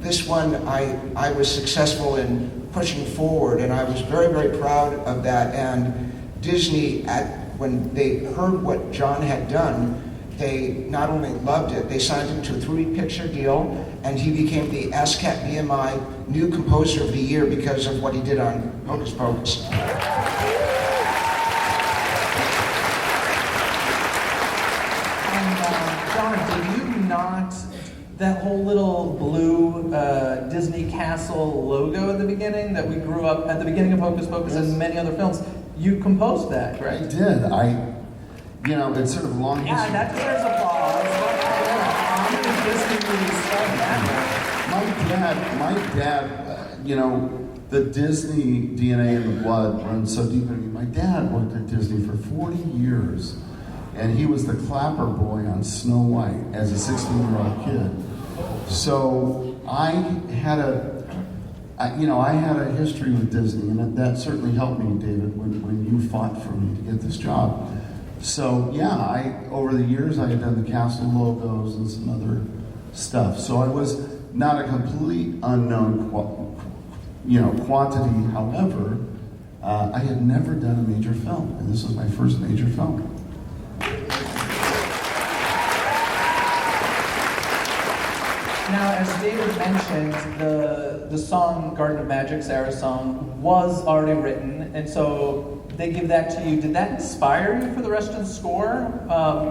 S6: this one, I was successful in pushing forward, and I was very, very proud of that. And Disney, when they heard what John had done, they not only loved it, they signed him to a 3-picture deal, and he became the ASCAP BMI New Composer of the Year because of what he did on Hocus Pocus.
S5: And John, did you not, that whole little blue Disney castle logo at the beginning that we grew up at the beginning of Hocus Pocus and many other films, you composed that, right?
S11: I did. It's sort of a long history.
S5: Yeah, that deserves applause.
S11: My dad, the Disney DNA in the blood runs so deep in me. My dad worked at Disney for 40 years, and he was the clapper boy on Snow White as a 16-year-old kid. So I had a history with Disney, and that certainly helped me, David, when you fought for me to get this job. So yeah, over the years I had done the castle logos and some other stuff. So I was not a complete unknown quantity. However, I had never done a major film, and this was my first major film.
S5: Now, as David mentioned, the song Garden of Magic, Sarah's song, was already written, and so they give that to you. Did that inspire you for the rest of the score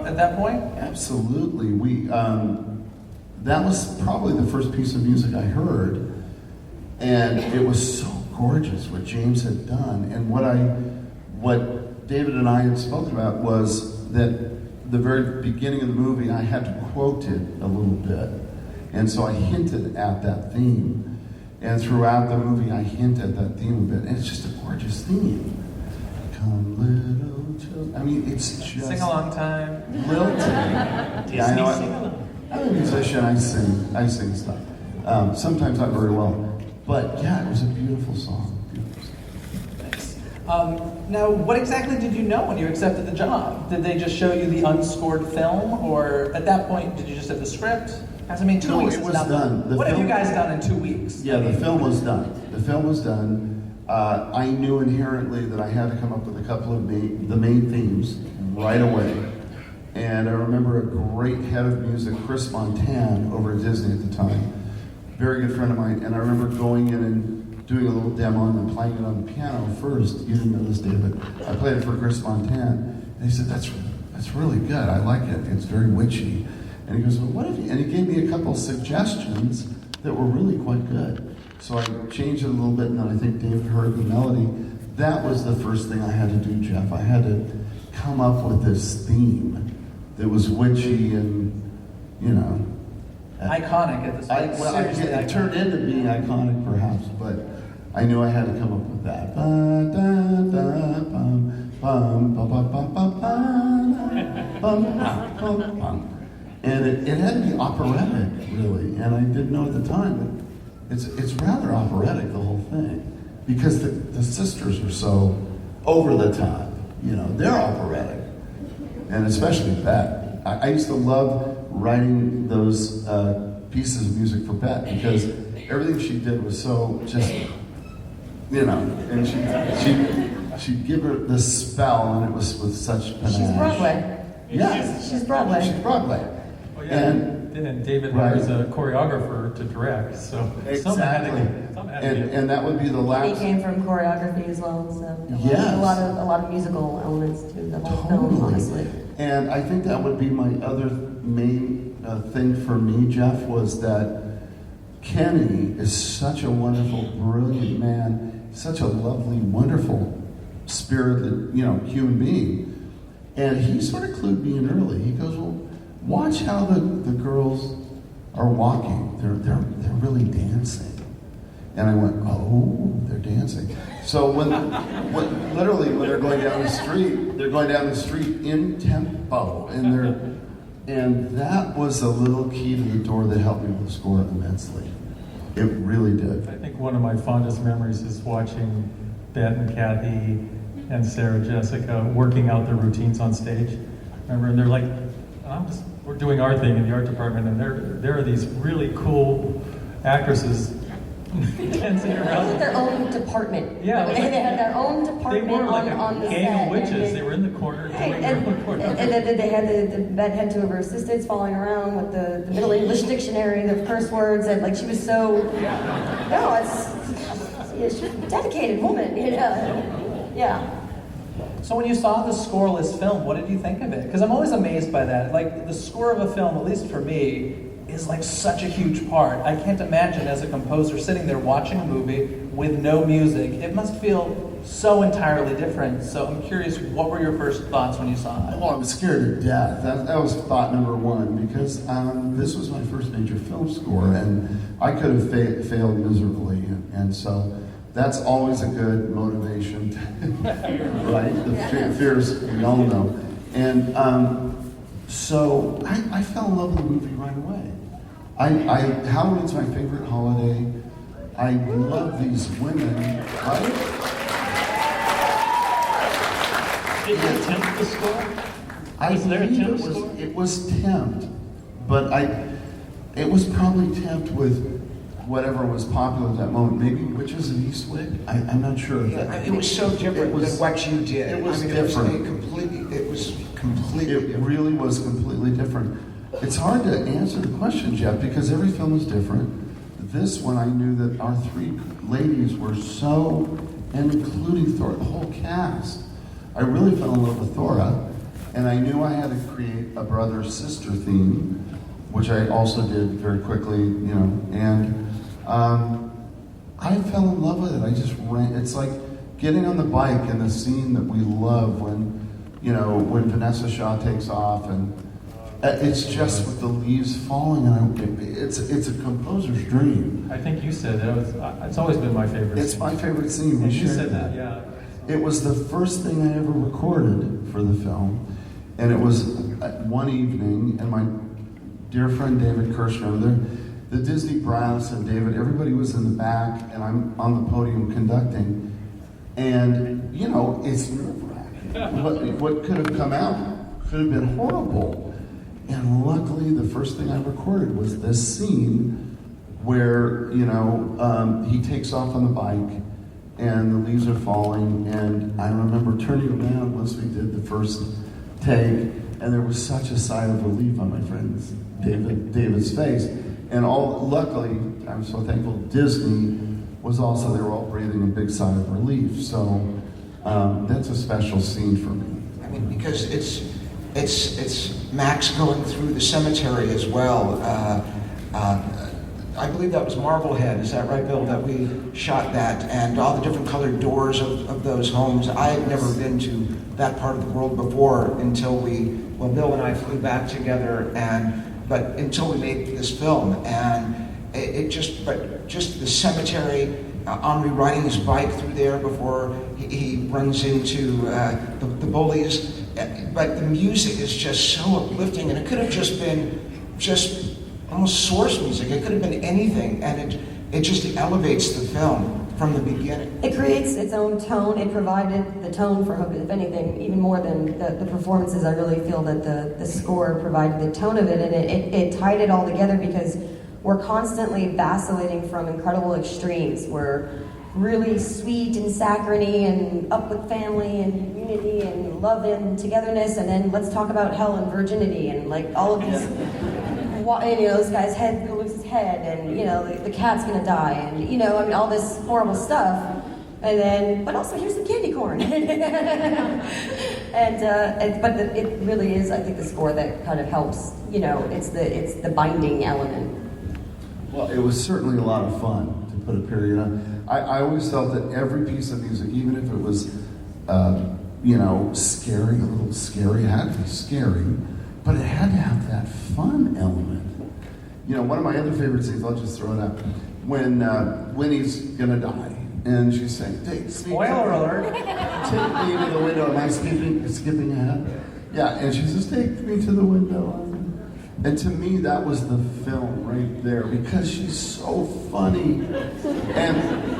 S5: at that point?
S11: Absolutely. That was probably the first piece of music I heard, and it was so gorgeous what James had done. And what David and I had spoken about was that the very beginning of the movie I had to quote it a little bit. And so I hinted at that theme. And throughout the movie, I hint at that theme a bit. And it's just a gorgeous theme. Come, little children. I mean, it's just...
S5: Sing along time.
S11: Lilting. Yeah, I know. I'm a musician. I sing stuff. Sometimes not very well. But yeah, it was a beautiful song.
S5: Thanks. Now, what exactly did you know when you accepted the job? Did they just show you the unscored film? Or at that point, did you just have the script? I mean, 2 weeks
S11: it
S5: is
S11: was
S5: nothing.
S11: done.
S5: What have you guys done in 2 weeks?
S11: Yeah, the film was done. I knew inherently that I had to come up with a couple of the main themes right away. And I remember a great head of music, Chris Montan, over at Disney at the time, very good friend of mine. And I remember going in and doing a little demo and then playing it on the piano first. You didn't know this, David. I played it for Chris Montan, and he said, "That's really good. I like it. It's very witchy." And he goes, "Well, what if you..." And he gave me a couple suggestions that were really quite good. So I changed it a little bit, and then I think David heard the melody. That was the first thing I had to do, Jeff. I had to come up with this theme that was witchy and,
S5: iconic at this point.
S11: It turned into being iconic, perhaps, but I knew I had to come up with that. And it had to be operatic, really. And I didn't know at the time, but it's rather operatic, the whole thing, because the sisters are so over the top. They're operatic, and especially Bet. I used to love writing those pieces of music for Bet because everything she did was so just, and she'd give her the spell, and it was with such panache.
S8: She's Broadway.
S11: Yes.
S8: She's Broadway.
S11: She's Broadway.
S9: Oh, yeah. And David hires a choreographer to direct, so
S11: exactly. And that would be the last.
S8: He came from choreography as well, so
S11: yes.
S8: a lot of musical elements to the whole film, honestly.
S11: And I think that would be my other main thing for me, Jeff, was that Kenny is such a wonderful, brilliant man, such a lovely, wonderful, spirited, human being. And he sort of clued me in early. He goes, "Well, watch how the girls are walking. They're really dancing." And I went, "Oh, they're dancing." So when they're going down the street in tempo, and that was a little key to the door that helped me with the score immensely. It really did.
S9: I think one of my fondest memories is watching Ben and Kathy and Sarah Jessica working out their routines on stage. Remember, and they're like, we're doing our thing in the art department, and there are these really cool actresses dancing
S8: It
S9: around.
S8: was their own department.
S9: Yeah,
S8: they had their own department
S9: They were like
S8: on the
S9: a gang
S8: set.
S9: of witches.
S8: And
S9: They were in the corner doing their own
S8: and
S9: corner.
S8: then they had had two of her assistants following around with the Middle English dictionary of curse words, and like she was so. No, she's a dedicated woman, you know. Yeah.
S5: So when you saw the scoreless film, what did you think of it? Because I'm always amazed by that. Like, the score of a film, at least for me, is like such a huge part. I can't imagine as a composer sitting there watching a movie with no music. It must feel so entirely different. So I'm curious, what were your first thoughts when you saw it?
S11: Well, I was scared to death. That was thought number one, because this was my first major film score, and I could have failed miserably. And so that's always a good motivation, right? The fears we all know. And so I fell in love with the movie right away. Halloween's my favorite holiday. I love these women, right?
S7: Did you attempt the score?
S11: Was there a temp score? It was tempt, but it was probably tempt with whatever was popular at that moment. Maybe Witches of Eastwick? I'm not sure.
S6: Yeah, it was so different than what you did.
S11: It was
S6: different.
S11: It really was completely different. It's hard to answer the question, Jeff, because every film is different. This one, I knew that our three ladies were so, and including Thora, the whole cast. I really fell in love with Thora, and I knew I had to create a brother-sister theme, which I also did very quickly, you know, and I fell in love with it. I just ran. It's like getting on the bike in the scene that we love when Vanessa Shaw takes off, and it's just with the leaves falling, and it's a composer's dream.
S9: I think you said that. It's always been my favorite
S11: It's
S9: scene.
S11: my favorite scene.
S9: And you said that, yeah.
S11: It was the first thing I ever recorded for the film, and it was one evening, and my dear friend David Kirschner, the Disney brass, and David, everybody was in the back, and I'm on the podium conducting, and, you know, it's nerve-wracking. What could have come out could have been horrible. And luckily, the first thing I recorded was this scene where, he takes off on the bike, and the leaves are falling, and I remember turning around once we did the first take, and there was such a sigh of relief on my friend's David's face. And luckily, I'm so thankful, Disney was also, they were all breathing a big sigh of relief. So that's a special scene for me.
S6: I mean, because it's Max going through the cemetery as well. I believe that was Marblehead, is that right, Bill, that we shot that, and all the different colored doors of those homes. I had never been to that part of the world before until Bill and I flew back together, but until we made this film, and just the cemetery, Henri riding his bike through there before he runs into the bullies, but the music is just so uplifting, and it could have just been almost source music. It could have been anything, and it just elevates the film from the beginning.
S8: It creates its own tone. It provided the tone for Hocus, if anything, even more than the performances. I really feel that the score provided the tone of it, and it tied it all together because we're constantly vacillating from incredible extremes. We're really sweet and saccharine and up with family and unity and love and togetherness, and then let's talk about hell and virginity and like all of these. This guy's head could lose his head, and the cat's gonna die, and all this horrible stuff. And then, but also here's some candy corn. But it really is, I think, the score that kind of helps. It's the binding element.
S11: Well, it was certainly a lot of fun, to put a period on. I always felt that every piece of music, even if it was, scary, a little scary, it had to be scary, but it had to have that fun element. One of my other favorite scenes, I'll just throw it out, when Winnie's gonna die, and she's saying,
S5: spoiler alert!
S11: Take me to the window. Am I skipping ahead? Yeah, and she says, take me to the window. And to me, that was the film right there, because she's so funny.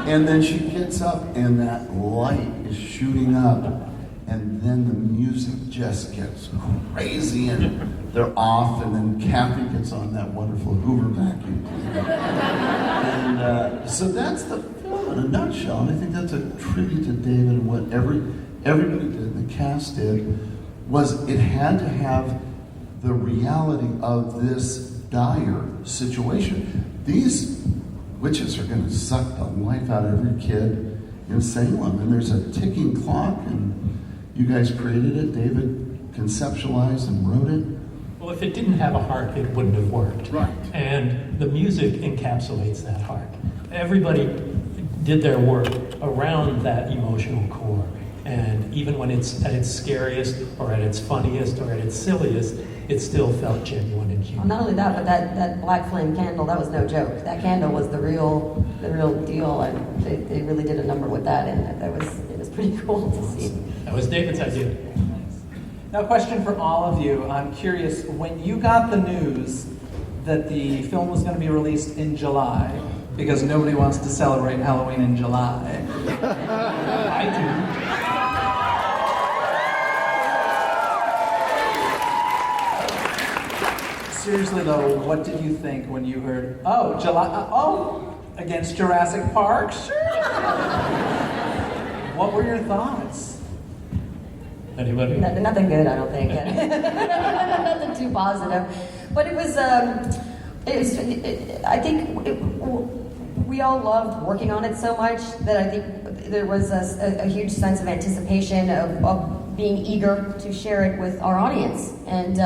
S11: And then she gets up, and that light is shooting up, and then the music just gets crazy, and they're off, and then Kathy gets on that wonderful Hoover vacuum cleaner. And so that's the film in a nutshell. And I think that's a tribute to David and what everybody did, the cast did, was it had to have the reality of this dire situation. These witches are going to suck the life out of every kid in Salem, and there's a ticking clock, and you guys created it. David conceptualized and wrote it.
S7: Well, if it didn't have a heart, it wouldn't have worked.
S11: Right.
S7: And the music encapsulates that heart. Everybody did their work around that emotional core. And even when it's at its scariest, or at its funniest, or at its silliest, it still felt genuine and human.
S8: Well, not only that, but that black flame candle, that was no joke. That candle was the real deal, and they really did a number with that, and it was pretty cool to see.
S7: That was David's idea.
S5: Now, a question for all of you. I'm curious, when you got the news that the film was going to be released in July, because nobody wants to celebrate Halloween in July.
S7: I do.
S5: Seriously though, what did you think when you heard, oh, July, against Jurassic Park? Sure. What were your thoughts?
S7: Anybody?
S8: Nothing good, I don't think. Nothing too positive. But I think we all loved working on it so much that I think there was a huge sense of anticipation of being eager to share it with our audience. And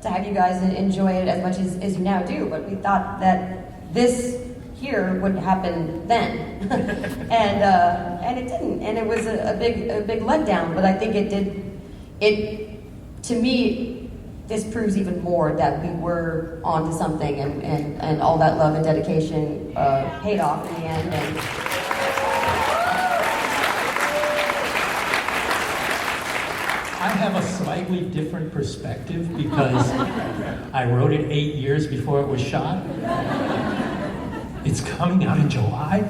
S8: to have you guys enjoy it as much as you now do, but we thought that this here wouldn't happen then, and it didn't, and it was a big letdown. But I think it did. It, to me, this proves even more that we were onto something, and all that love and dedication paid off in the end. And
S7: I have a slightly different perspective because I wrote it 8 years before it was shot. It's coming out in July.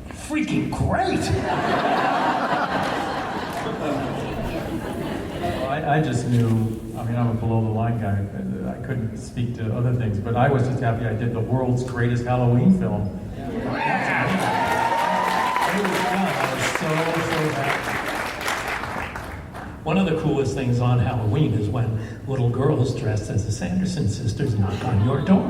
S7: Freaking great!
S9: I just knew, I mean, I'm a below-the-line guy. I couldn't speak to other things, but I was just happy I did the world's greatest Halloween film. It was fun. I was so happy.
S7: One of the coolest things on Halloween is when little girls dressed as the Sanderson sisters knock on your door.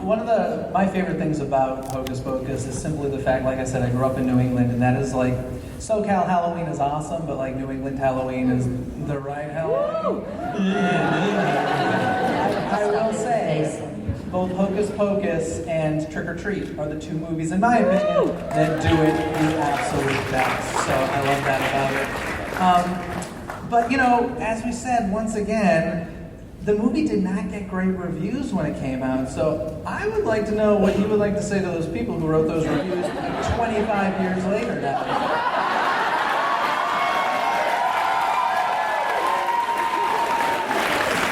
S5: One of my favorite things about Hocus Pocus is simply the fact, like I said, I grew up in New England, and that is like, SoCal Halloween is awesome, but like New England Halloween is the right Halloween. I will say, both Hocus Pocus and Trick or Treat are the two movies, in my opinion, that do it the absolute best. So I love that about it. But, you know, as we said, once again, the movie did not get great reviews when it came out. So I would like to know what you would like to say to those people who wrote those reviews 25 years later now.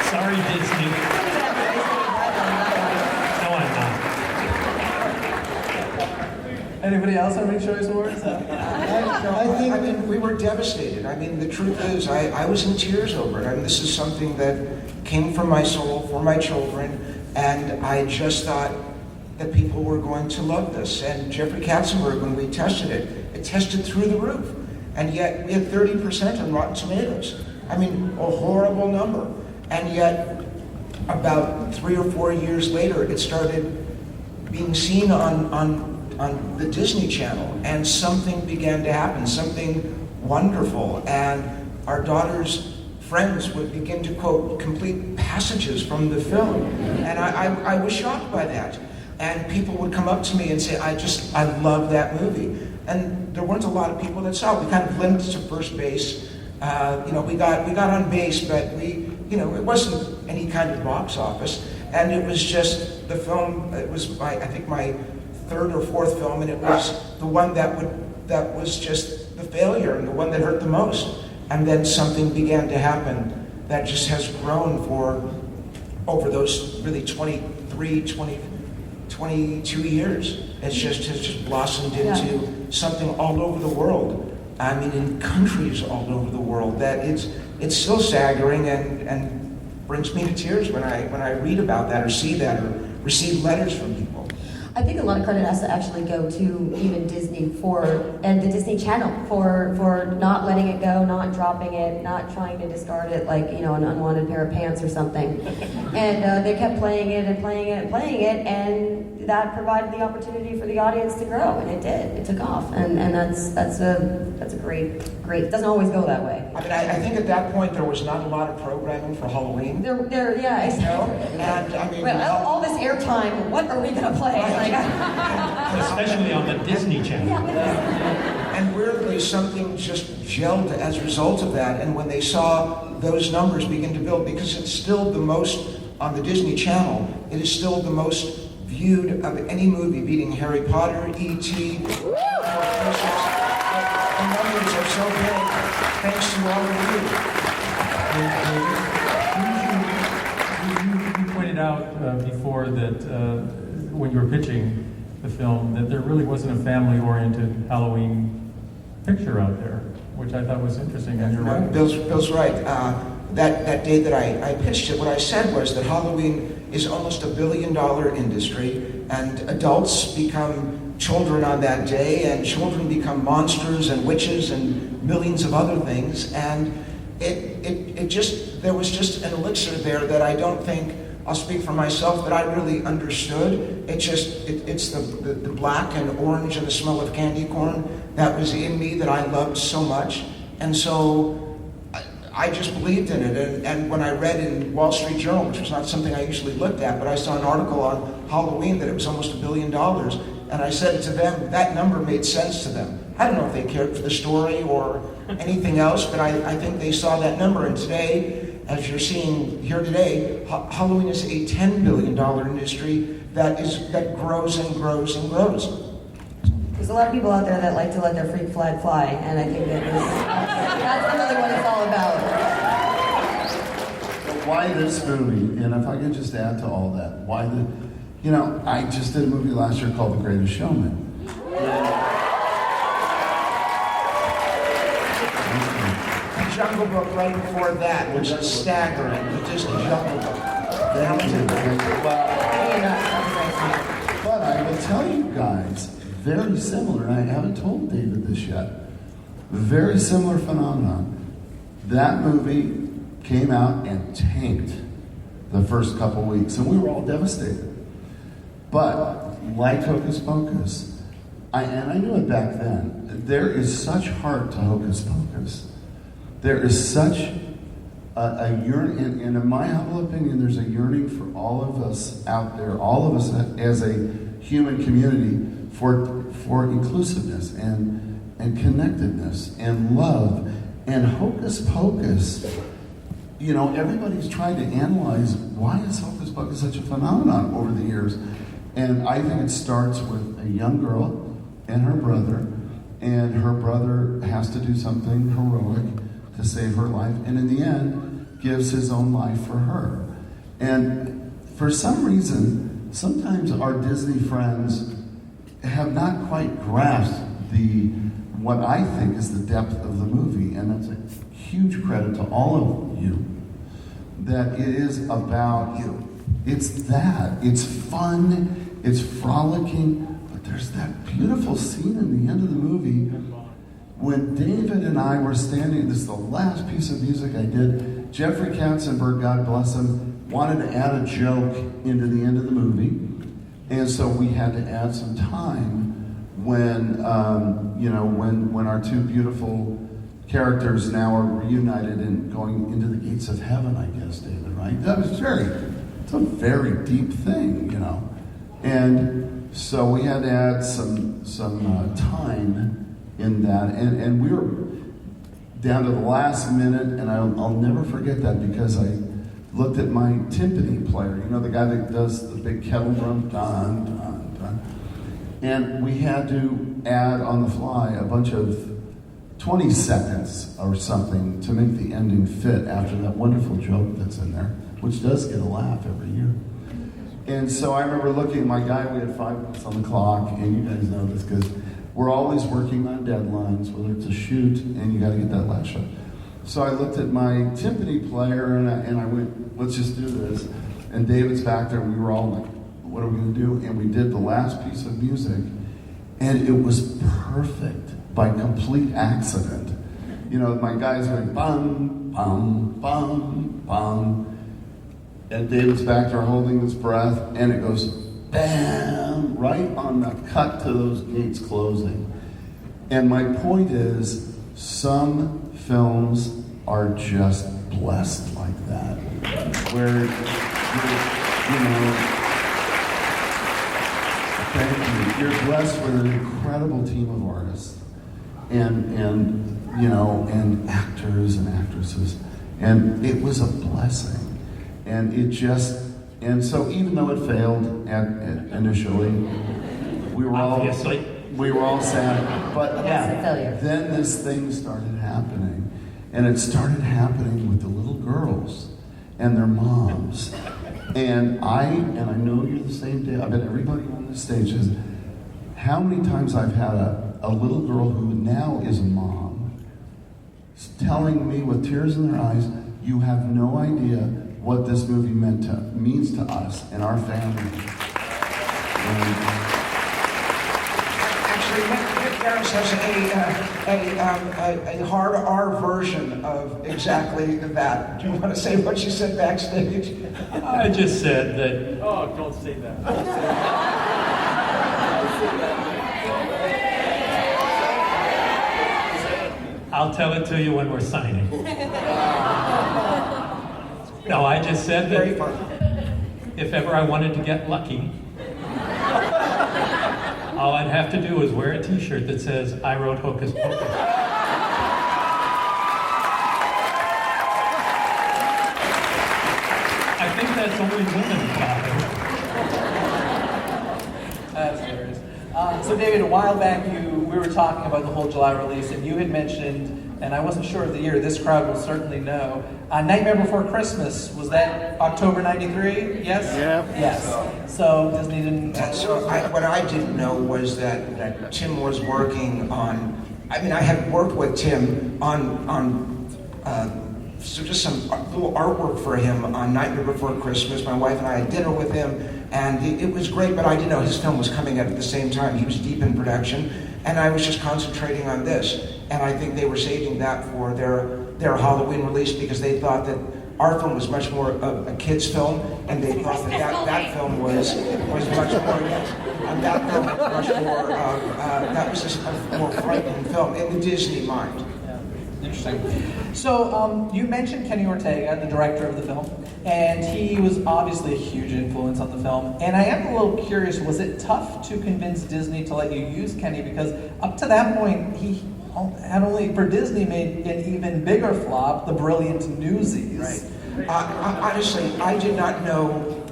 S7: Sorry, Disney. No, I'm not.
S5: Anybody else have any choice words?
S6: I mean, we were devastated. I mean, the truth is, I was in tears over it. I mean, this is something that came from my soul, for my children, and I just thought that people were going to love this. And Jeffrey Katzenberg, when we tested it, it tested through the roof. And yet, we had 30% on Rotten Tomatoes. I mean, a horrible number. And yet, about 3 or 4 years later, it started being seen on the Disney Channel, and something began to happen, something wonderful. And our daughter's friends would begin to quote complete passages from the film. And I was shocked by that. And people would come up to me and say, I love that movie. And there weren't a lot of people that saw it. We kind of limped to first base. We got on base, but it wasn't any kind of box office. And it was just the film, it was I think my third or fourth film, and it was the one that was just the failure and the one that hurt the most. And then something began to happen that just has grown for over those really 22 years. Has just blossomed into something all over the world. I mean, in countries all over the world. That it's still staggering and brings me to tears when I read about that or see that or receive letters from people.
S8: I think a lot of credit has to actually go to even Disney and the Disney Channel for not letting it go, not dropping it, not trying to discard it like, an unwanted pair of pants or something. And they kept playing it and playing it and playing it, and that provided the opportunity for the audience to grow, and it did. It took off, and that's a great. It doesn't always go that way.
S6: I mean, I think at that point there was not a lot of programming for Halloween.
S8: Yeah, exactly.
S6: And I mean,
S8: well, all this airtime, what are we gonna play?
S7: Especially on the Disney Channel.
S6: And weirdly, something just gelled as a result of that. And when they saw those numbers begin to build, because it's still the most, on the Disney Channel, it is still the most viewed of any movie, beating Harry Potter, E.T., the numbers are so big, thanks to all of
S9: you. You pointed out before that when you were pitching the film, that there really wasn't a family-oriented Halloween picture out there, which I thought was interesting, and you're right.
S6: Bill's right. That day that I pitched it, what I said was that Halloween is almost $1 billion industry, and adults become children on that day, and children become monsters and witches and millions of other things, and there was just an elixir there that I don't think, I'll speak for myself, that I really understood. It's the black and orange and the smell of candy corn that was in me that I loved so much, and so I just believed in it. And when I read in Wall Street Journal, which was not something I usually looked at, but I saw an article on Halloween that it was almost $1 billion, and I said to them, that number made sense to them. I don't know if they cared for the story or anything else, but I think they saw that number. And today, as you're seeing here today, Halloween is a $10 billion industry that grows and grows and grows.
S8: There's a lot of people out there that like to let their freak flag fly, and I think that's really what it's all about.
S11: Why this movie? And if I could just add to all that, I just did a movie last year called The Greatest Showman.
S6: Jungle Book right before that, which is staggering. The Disney Jungle Book.
S11: But I will tell you guys, very similar, and I haven't told David this yet, very similar phenomenon. That movie came out and tanked the first couple weeks, and we were all devastated. But, like Hocus Pocus, and I knew it back then, there is such heart to Hocus Pocus. There is such a yearning, and in my humble opinion, there's a yearning for all of us out there, all of us as a human community, for inclusiveness and connectedness and love. And Hocus Pocus, everybody's trying to analyze why is Hocus Pocus such a phenomenon over the years. And I think it starts with a young girl and her brother has to do something heroic to save her life, and in the end, gives his own life for her. And for some reason, sometimes our Disney friends have not quite grasped what I think is the depth of the movie, and that's a huge credit to all of you, that it is about you. It's fun, it's frolicking, but there's that beautiful scene in the end of the movie when David and I were standing. This is the last piece of music I did. Jeffrey Katzenberg, God bless him, wanted to add a joke into the end of the movie, and so we had to add some time when our two beautiful characters now are reunited and going into the gates of heaven, I guess, David, right? It's a very deep thing, and so we had to add some time in that, and we were down to the last minute, and I'll never forget that because I looked at my timpani player, the guy that does the big kettle drum, dun, dun, dun, and we had to add on the fly a bunch of 20 seconds or something to make the ending fit after that wonderful joke that's in there, which does get a laugh every year. And so I remember looking at my guy, we had 5 minutes on the clock, and you guys know this because we're always working on deadlines, whether it's a shoot, and you got to get that last shot. So I looked at my timpani player, and I went, let's just do this. And David's back there, and we were all like, what are we going to do? And we did the last piece of music, and it was perfect by complete accident. You know, my guys went bum, bum, bum, bum, and David's back there holding his breath, and it goes bam, right on the cut to those gates closing. And my point is, some films are just blessed like that, where, you know, thank you. You're blessed with an incredible team of artists and you know, and actors and actresses. And it was a blessing. And it just, and so even though it failed initially, we were all sad. But then this thing started happening. And it started happening with the little girls and their moms. And I know you're the same day, I bet everybody on this stage is, how many times I've had a little girl who now is a mom telling me with tears in their eyes, you have no idea what this movie means to us and our family.
S6: Actually, Mick Garris has a hard R version of exactly that. Do you want to say what you said backstage?
S7: I just said that.
S9: Oh, don't say that.
S7: I'll tell it to you when we're signing. No, I just said that if ever I wanted to get lucky, all I'd have to do is wear a t-shirt that says, I wrote Hocus Pocus. I think that's only women bother.
S5: That's hilarious. So David, a while back we were talking about the whole July release, and you had mentioned, and I wasn't sure of the year, this crowd will certainly know, Nightmare Before Christmas, was that October 93? Yes?
S6: Yeah.
S5: Yes. So Disney didn't...
S6: What I didn't know was that Tim was working on, I mean, I had worked with Tim on so just some little artwork for him on Nightmare Before Christmas. My wife and I had dinner with him, and it was great, but I didn't know his film was coming out at the same time. He was deep in production, and I was just concentrating on this. And I think they were saving that for their Halloween release because they thought that our film was much more of a kid's film, and they thought that film was much more, and that film was much more, that was just a more frightening film in the Disney mind.
S5: Interesting. So you mentioned Kenny Ortega, the director of the film, and he was obviously a huge influence on the film. And I am a little curious, was it tough to convince Disney to let you use Kenny? Because up to that point, he had only, for Disney, made an even bigger flop, The Brilliant Newsies.
S6: Right. Honestly, I did not know,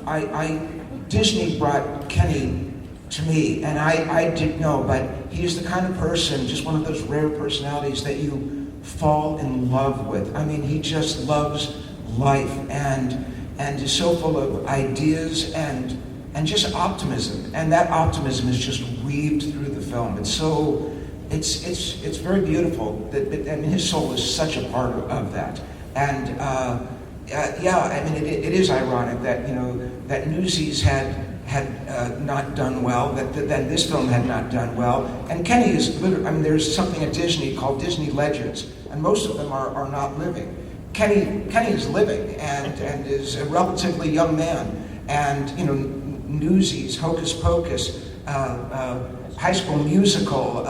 S6: Disney brought Kenny to me, and I didn't know, but he's the kind of person, just one of those rare personalities that you fall in love with. I mean, he just loves life and is so full of ideas and just optimism. And that optimism is just weaved through the film. It's so, it's very beautiful. And his soul is such a part of that. And yeah, I mean, it is ironic that, you know, that Newsies had not done well, that this film had not done well. And Kenny is literally, I mean, there's something at Disney called Disney Legends, and most of them are not living. Kenny is living and is a relatively young man. And, you know, Newsies, Hocus Pocus, High School Musical,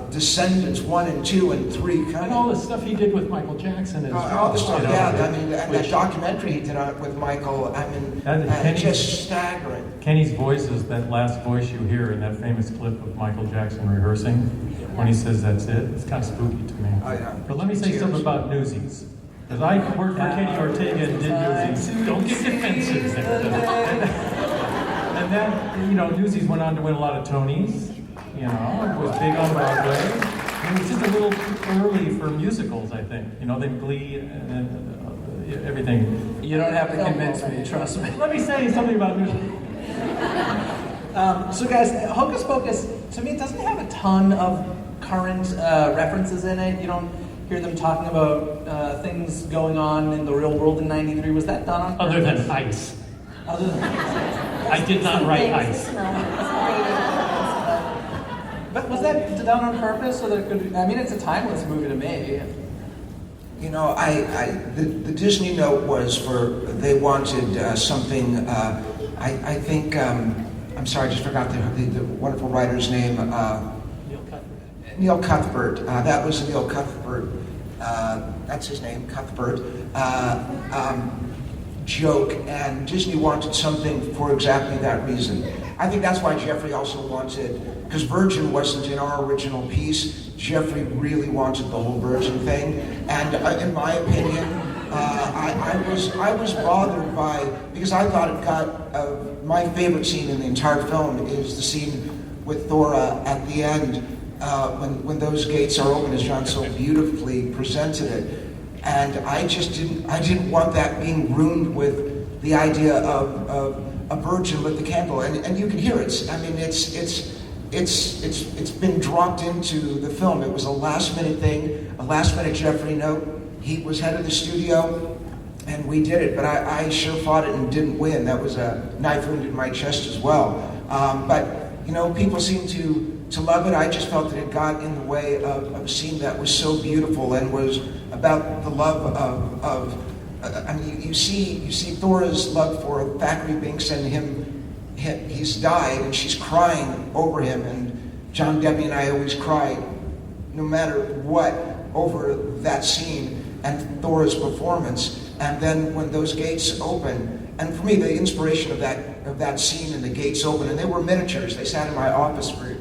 S6: Descendants 1 and 2 and 3.
S7: And all the stuff he did with Michael Jackson as well.
S6: All the stuff, yeah. I mean, and that documentary he did on it with Michael, I mean, just staggering.
S9: Kenny's voice is that last voice you hear in that famous clip of Michael Jackson rehearsing, when he says that's it. It's kind of spooky to me.
S6: Oh, yeah.
S9: But let me say something about Newsies. Because I worked for Kenny Ortega and did Newsies. Don't get defensive there. And then, you know, Newsies went on to win a lot of Tonys. You know, it was big on Broadway. It was just a little too early for musicals, I think. You know, then Glee and everything.
S5: You don't have to convince me, trust me.
S9: Let me say something about Newsies.
S5: So guys, Hocus Pocus, to me, doesn't have a ton of current references in it. You don't hear them talking about things going on in the real world in '93. Was that done on purpose?
S7: Other than ice.
S5: Other than ice.
S7: I did not write ice.
S5: But was that done on purpose so that it could? I mean, it's a timeless movie to me.
S6: You know, the Disney note was they wanted something. I think I'm sorry, I just forgot the wonderful writer's name. Neil Cuthbert. That was Neil Cuthbert. That's his name, Cuthbert. Joke, and Disney wanted something for exactly that reason. I think that's why Jeffrey also wanted, because Virgin wasn't in our original piece. Jeffrey really wanted the whole Virgin thing, and in my opinion, I was bothered by, because I thought it got my favorite scene in the entire film is the scene with Thora at the end when those gates are open, as John so beautifully presented it. And I didn't want that being ruined with the idea of a virgin lit the candle, and you can hear it. I mean, it's been dropped into the film. It was a last minute thing, a last minute Jeffrey note. He was head of the studio, and we did it. But I sure fought it and didn't win. That was a knife wound in my chest as well. But you know, people seem to love it. I just felt that it got in the way of a scene that was so beautiful and was about the love of I mean, you see Thora's love for Thackeray Binks and him. He's died, and she's crying over him. And John, Debney, and I always cry, no matter what, over that scene and Thora's performance. And then when those gates open, and for me, the inspiration of that scene and the gates open, and they were miniatures. They sat in my office for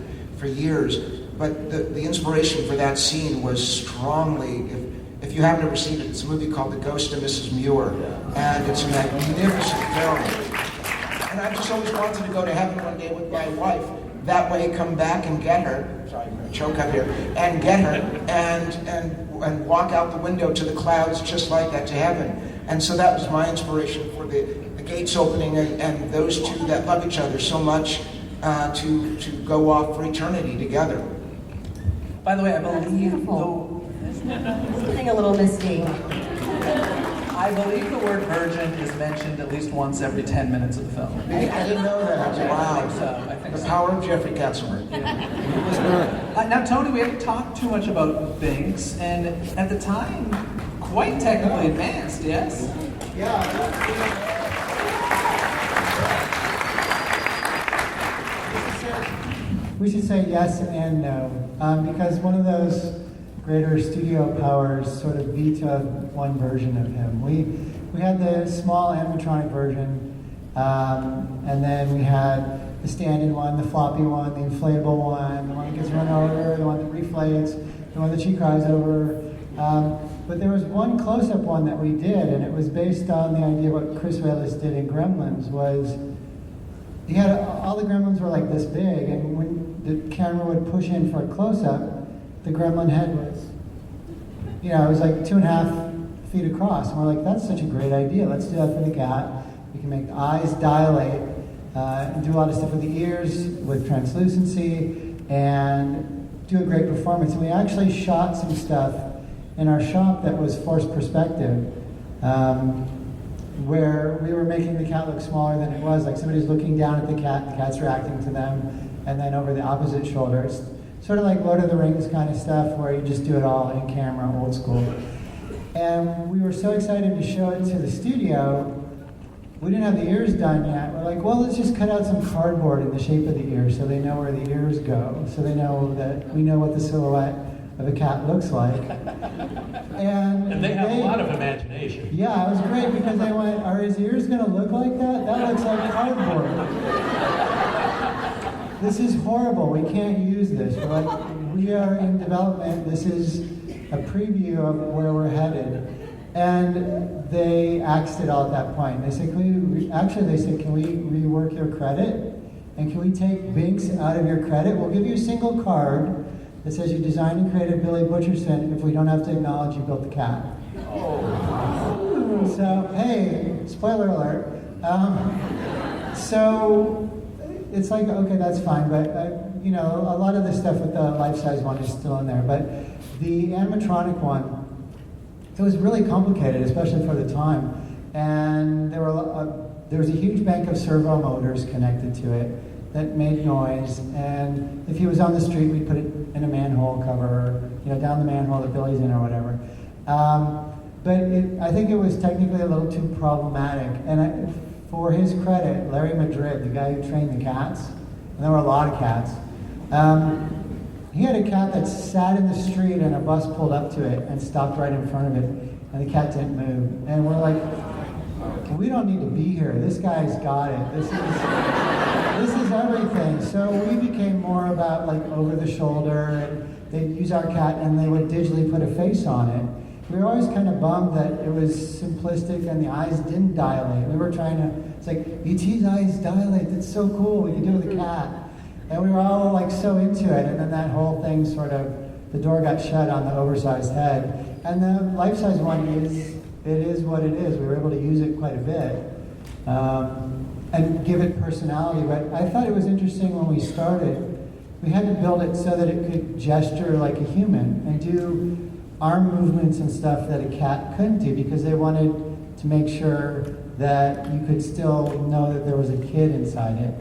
S6: years. But the inspiration for that scene was strongly. If you haven't ever seen it, it's a movie called The Ghost of Mrs. Muir, and it's a magnificent film. And I just always wanted to go to heaven one day with my wife. That way, come back and get her. Sorry, I'm going to choke up here. And get her, and walk out the window to the clouds just like that to heaven. And so that was my inspiration for the gates opening and those two that love each other so much to go off for eternity together.
S5: By the way, I believe
S8: It's getting a little misty.
S5: I believe the word virgin is mentioned at least once every 10 minutes of the film.
S6: I didn't know that. Wow.
S5: I think so.
S6: The power of Jeffrey Katzenberg.
S5: Now, Tony, we haven't talked too much about Binks, and at the time, quite technically advanced, yes?
S10: Yeah. We should say yes and no, because one of those greater studio powers sort of vetoed one version of him. We had the small animatronic version, and then we had the stand-in one, the floppy one, the inflatable one, the one that gets run over, the one that reflates, the one that she cries over. But there was one close-up one that we did, and it was based on the idea what Chris Wallace did in Gremlins. Was he had all the Gremlins were like this big, and when the camera would push in for a close-up, the gremlin head was, it was like 2.5 feet across. And we're like, that's such a great idea. Let's do that for the cat. We can make the eyes dilate and do a lot of stuff with the ears with translucency and do a great performance. And we actually shot some stuff in our shop that was forced perspective, where we were making the cat look smaller than it was. Like somebody's looking down at the cat's reacting to them, and then over the opposite shoulders. Sort of like Lord of the Rings kind of stuff, where you just do it all in camera, old school. And we were so excited to show it to the studio. We didn't have the ears done yet. We're like, well, let's just cut out some cardboard in the shape of the ears so they know where the ears go, so they know that we know what the silhouette of a cat looks like.
S7: And they have a lot of imagination.
S10: Yeah, it was great because they went, are his ears going to look like that? That looks like cardboard. This is horrible. We can't use this. We're like, we are in development. This is a preview of where we're headed. And they axed it all at that point. They said, can we rework your credit? And can we take Binks out of your credit? We'll give you a single card that says you designed and created Billy Butcherson if we don't have to acknowledge you built the cat. Oh. So, hey, spoiler alert. So it's like, okay, that's fine, but a lot of the stuff with the life-size one is still in there. But the animatronic one, it was really complicated, especially for the time. And there were there was a huge bank of servo motors connected to it that made noise, and if he was on the street, we'd put it in a manhole cover, down the manhole that Billy's in or whatever. But I think it was technically a little too problematic, and for his credit, Larry Madrid, the guy who trained the cats, and there were a lot of cats, he had a cat that sat in the street and a bus pulled up to it and stopped right in front of it, and the cat didn't move. And we're like, we don't need to be here. This guy's got it. This is everything. So we became more about like over the shoulder, and they'd use our cat and they would digitally put a face on it. We were always kind of bummed that it was simplistic and the eyes didn't dilate. We were trying to, it's like, E.T.'s eyes dilate. That's so cool. We can do it with a cat. And we were all like so into it. And then that whole thing sort of, the door got shut on the oversized head. And the life-size one it is what it is. We were able to use it quite a bit and give it personality. But I thought it was interesting when we started, we had to build it so that it could gesture like a human and do arm movements and stuff that a cat couldn't do, because they wanted to make sure that you could still know that there was a kid inside it.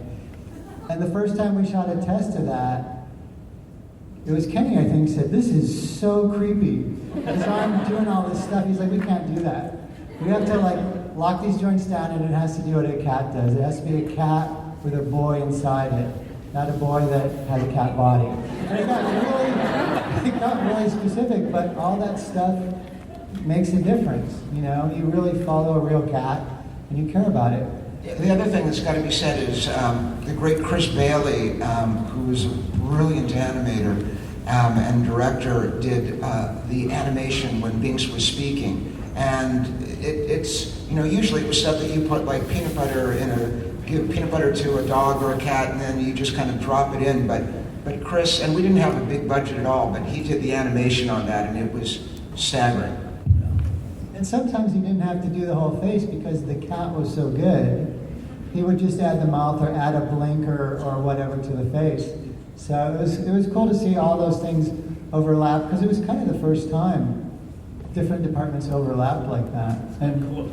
S10: And the first time we shot a test of that, it was Kenny, I think, said, "This is so creepy." As I'm doing all this stuff, he's like, "We can't do that. We have to like lock these joints down, and it has to do what a cat does. It has to be a cat with a boy inside it, not a boy that has a cat body." And it got really specific, but all that stuff makes a difference. You really follow a real cat, and you care about it.
S6: The other thing that's got to be said is the great Chris Bailey, who is a brilliant animator and director, did the animation when Binks was speaking. And it's usually it was stuff that you put like peanut butter give peanut butter to a dog or a cat, and then you just kind of drop it in. But Chris, and we didn't have a big budget at all, but he did the animation on that, and it was staggering.
S10: And sometimes he didn't have to do the whole face because the cat was so good. He would just add the mouth or add a blinker or whatever to the face. So it was cool to see all those things overlap, because it was kind of the first time different departments overlapped like that. And
S12: clothes.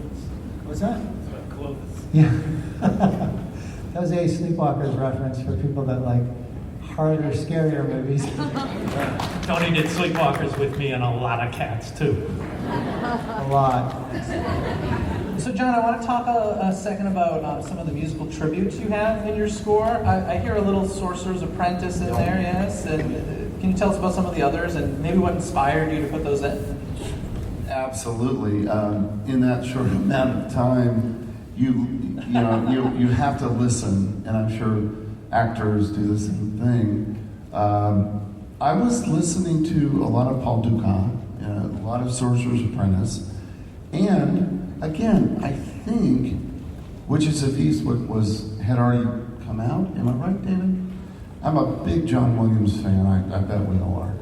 S10: What's that?
S12: Clothes.
S10: Yeah. That was a Sleepwalkers reference for people that like harder, scarier movies.
S7: Tony did Sleepwalkers with me and a lot of cats too.
S10: A lot.
S5: So John, I want to talk a second about some of the musical tributes you have in your score. I hear a little Sorcerer's Apprentice in there, yes? And can you tell us about some of the others and maybe what inspired you to put those in?
S11: Absolutely. In that short amount of time, you have to listen, and I'm sure actors do the same thing. I was listening to a lot of Paul Dukas, a lot of Sorcerer's Apprentice, and again, I think Witches of Eastwick had already come out. Am I right, David? I'm a big John Williams fan. I bet we all are.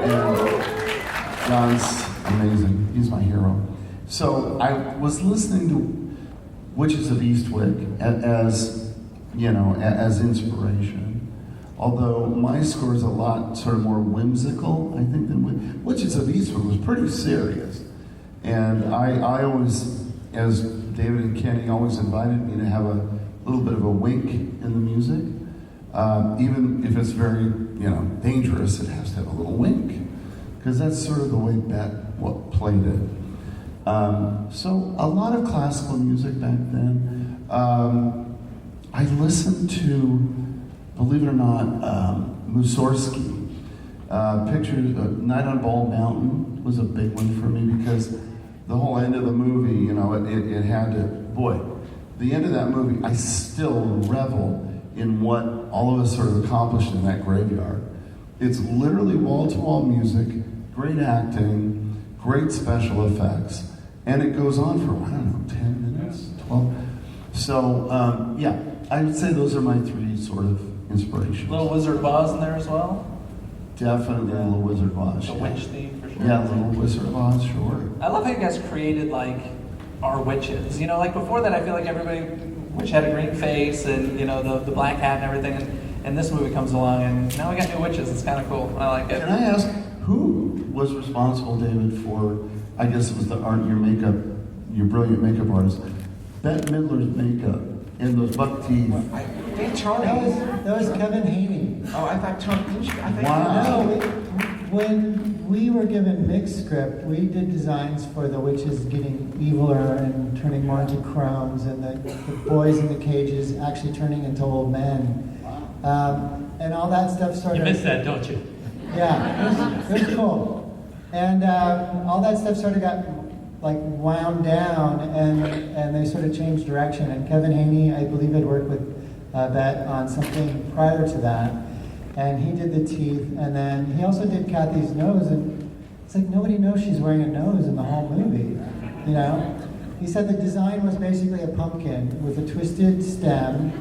S11: And John's amazing. He's my hero. So I was listening to Witches of Eastwick as inspiration. Although my score is a lot sort of more whimsical, I think, than Witches of Eastwick was pretty serious. And I always, as David and Kenny always invited me to have a little bit of a wink in the music. Even if it's very, dangerous, it has to have a little wink. Because that's sort of the way Bet played it. So a lot of classical music back then. I listened to, believe it or not, Mussorgsky. Night on Bald Mountain was a big one for me because the whole end of the movie, it had to, the end of that movie, I still revel in what all of us sort of accomplished in that graveyard. It's literally wall-to-wall music, great acting, great special effects, and it goes on for, 10 minutes, 12. So, I would say those are my three sort of inspirations.
S5: Little Wizard of Oz in there as well?
S11: Definitely Little Wizard of Oz.
S5: The witch theme, for sure.
S11: Yeah, Little Wizard of Oz, sure.
S5: I love how you guys created, our witches. Before that, I feel like everybody, witch had a green face and, the black hat and everything, and this movie comes along, and now we got new witches. It's kind of cool. I like it.
S11: Can I ask, who was responsible, David, for, I guess it was your brilliant makeup artist, Bette Midler's makeup and those buck teeth.
S10: That was Kevin Haney.
S6: Oh, I thought Tony.
S11: Wow.
S10: No, when we were given Mick's script, we did designs for the witches getting eviler and turning more into crones, and the boys in the cages actually turning into old men. And all that stuff started...
S7: You missed that, don't you?
S10: Yeah, it was cool. And all that stuff sort of got like wound down, and they sort of changed direction. And Kevin Haney, I believe, had worked with Bette on something prior to that. And he did the teeth, and then he also did Kathy's nose, and it's like nobody knows she's wearing a nose in the whole movie, you know? He said the design was basically a pumpkin with a twisted stem,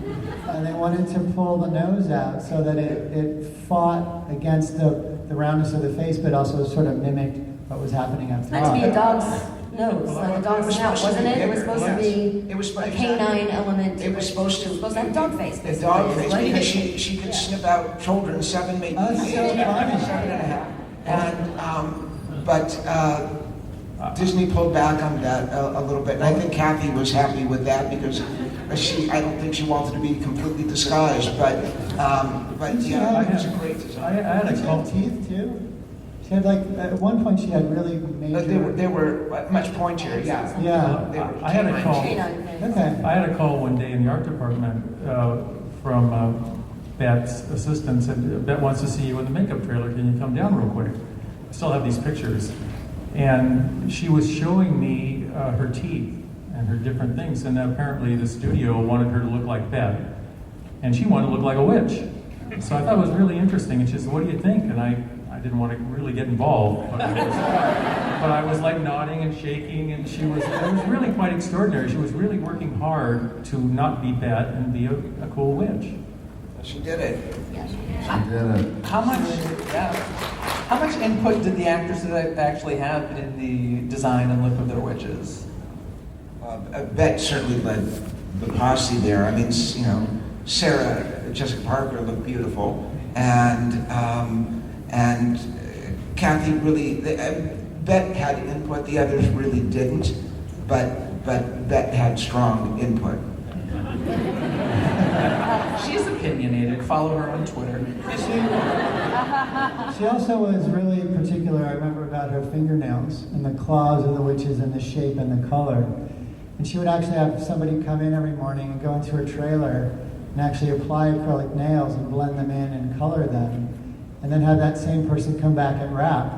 S10: and they wanted to pull the nose out so that it fought against the roundness of the face, but also sort of mimicked what was happening up
S8: Meant
S10: top.
S8: to be a dog's nose, like a dog's snout, wasn't it? It was supposed to be a canine element.
S6: It was supposed to
S8: have a dog face.
S6: A dog face, because she could sniff out children 7, maybe 8, 7 and a half. And but Disney pulled back on that a little bit, and I think Kathy was happy with that because I don't think she wanted to be completely disguised, but yeah, it was a great design.
S10: I had teeth too. She had at one point she had really major...
S6: They were much pointier, yeah.
S10: Yeah.
S9: I had a call.
S10: Okay.
S9: I had a call one day in the art department from Bette's assistant said, Bette wants to see you in the makeup trailer. Can you come down real quick? I still have these pictures. And she was showing me her teeth and her different things. And apparently the studio wanted her to look like Bette. And she wanted to look like a witch. So I thought it was really interesting. And she said, what do you think? And I didn't want to really get involved, but I was like nodding and shaking, and it was really quite extraordinary. She was really working hard to not be Bette and be a cool witch.
S6: She did it.
S11: She did it.
S5: How much input did the actors actually have in the design and look of their witches?
S6: Bette certainly led the posse there. I mean, you know, Sarah Jessica Parker looked beautiful, and Kathy really, Bette had input, the others really didn't, but Bette had strong input.
S5: She's opinionated. Follow her on Twitter.
S10: She also was really particular, I remember, about her fingernails and the claws of the witches and the shape and the color. And she would actually have somebody come in every morning and go into her trailer and actually apply acrylic nails and blend them in and color them. And then have that same person come back and wrap